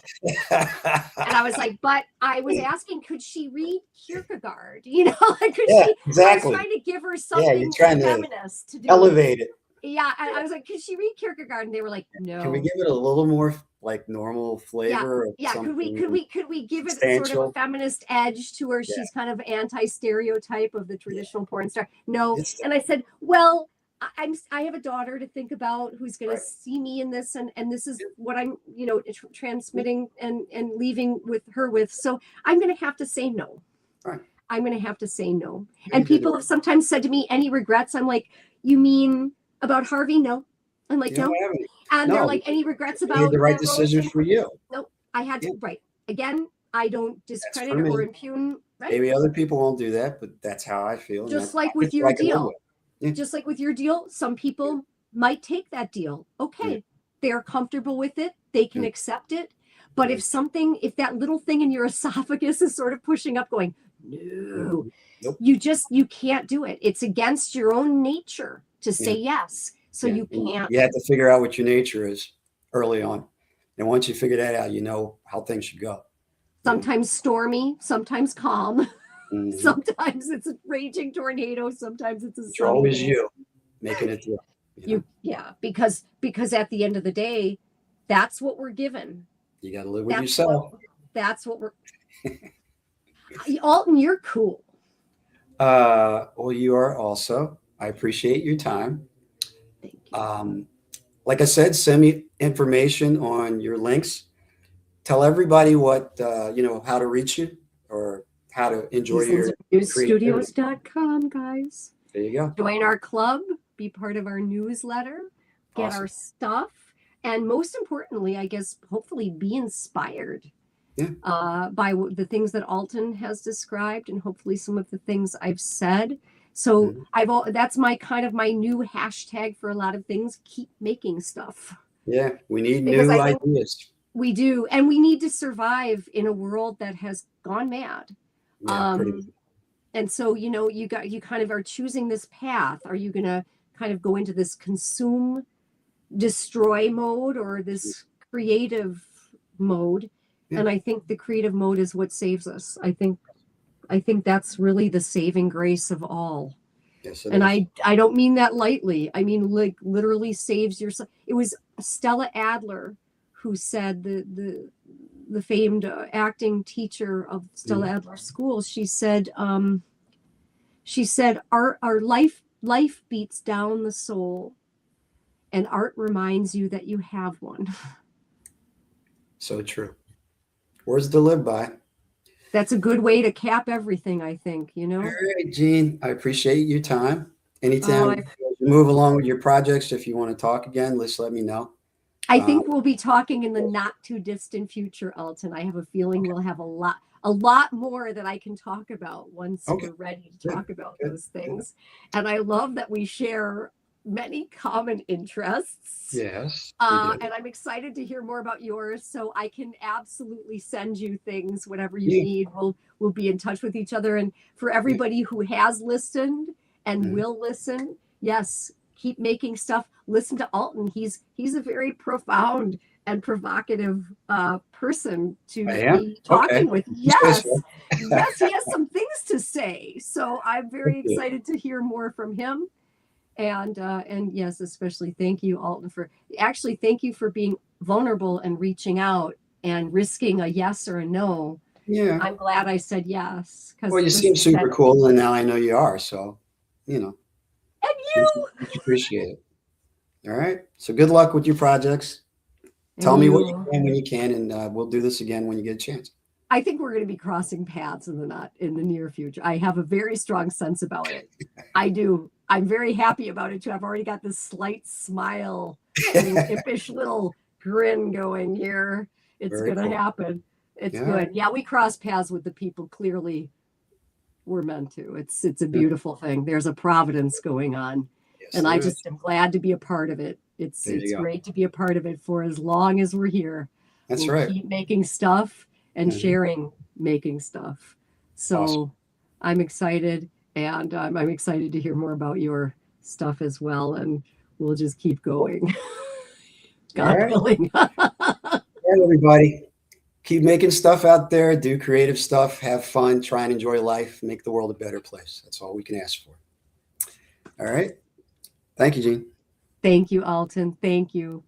And I was like, but I was asking, could she read Kierkegaard? You know, like, could she? Exactly. I was trying to give her something feminist to do. Elevate it. Yeah, and I was like, could she read Kierkegaard? And they were like, no. Can we give it a little more like normal flavor? Yeah. Could we give it sort of a feminist edge to her? She's kind of anti-stereotype of the traditional porn star. No. And I said, well, I have a daughter to think about who's going to see me in this, and this is what I'm, transmitting and leaving with her with. So I'm going to have to say no. Right. I'm going to have to say no. And people have sometimes said to me, any regrets? I'm like, you mean about Harvey? No. I'm like, no. And they're like, any regrets about? You made the right decision for you. No, I had to. Right. Again, I don't discredit or impugn. Right? Maybe other people won't do that, but that's how I feel. Just like with your deal. Just like with your deal, some people might take that deal. Okay. They're comfortable with it. They can accept it. But if that little thing in your esophagus is sort of pushing up going, no, you can't do it. It's against your own nature to say yes. So you can't. You have to figure out what your nature is early on. And once you figure that out, you know how things should go. Sometimes stormy, sometimes calm. Sometimes it's a raging tornado. Sometimes it's It's always you making it through. Because at the end of the day, that's what we're given. You got to live with yourself. That's what we're. Alton, you're cool. Well, you are also. I appreciate your time. Thank you. Like I said, send me information on your links. Tell everybody what how to reach you or how to enjoy your newsstudios.com, guys. There you go. Join our club, be part of our newsletter, get our stuff, and most importantly, I guess, hopefully be inspired by the things that Alton has described and hopefully some of the things I've said. So that's my new hashtag for a lot of things. Keep making stuff. Yeah, we need new ideas. We do, and we need to survive in a world that has gone mad. And so, you kind of are choosing this path. Are you going to kind of go into this consume, destroy mode or this creative mode? And I think the creative mode is what saves us. I think that's really the saving grace of all. Yes, and I don't mean that lightly. I mean, like, literally saves yourself. It was Stella Adler who said, the famed acting teacher of Stella Adler School. She said, our life beats down the soul, and art reminds you that you have one. So true. Words to live by. That's a good way to cap everything, I think, All right, Jeanne, I appreciate your time. Anytime you move along with your projects, if you want to talk again, let me know. I think we'll be talking in the not too distant future, Alton. I have a feeling we'll have a lot more that I can talk about once we're ready to talk about those things. And I love that we share many common interests. Yes. And I'm excited to hear more about yours. So I can absolutely send you things, whatever you need. We'll be in touch with each other. And for everybody who has listened and will listen, yes, keep making stuff. Listen to Alton. He's a very profound and provocative person to be talking with. Yes. Yes, he has some things to say. So I'm very excited to hear more from him. And yes, especially thank you, Alton, thank you for being vulnerable and reaching out and risking a yes or a no Yeah. I'm glad I said yes. Well, you seem super cool, and now I know you are. So, And you appreciate it. All right. So good luck with your projects. Tell me what you can when you can, and we'll do this again when you get a chance. I think we're going to be crossing paths in the near future. I have a very strong sense about it. I do. I'm very happy about it too. I've already got this slight smile, impish little grin going here. It's going to happen. It's good. Yeah, we cross paths with the people clearly we're meant to. It's a beautiful thing. There's a providence going on. Yes, and I just am glad to be a part of it. It's great to be a part of it for as long as we're here. That's we'll right. Keep making stuff and sharing making stuff. So I'm excited, and I'm excited to hear more about your stuff as well. And we'll just keep going. God willing. All right, everybody. Keep making stuff out there, do creative stuff, have fun, try and enjoy life, make the world a better place. That's all we can ask for. All right. Thank you, Jeanne. Thank you, Alton. Thank you.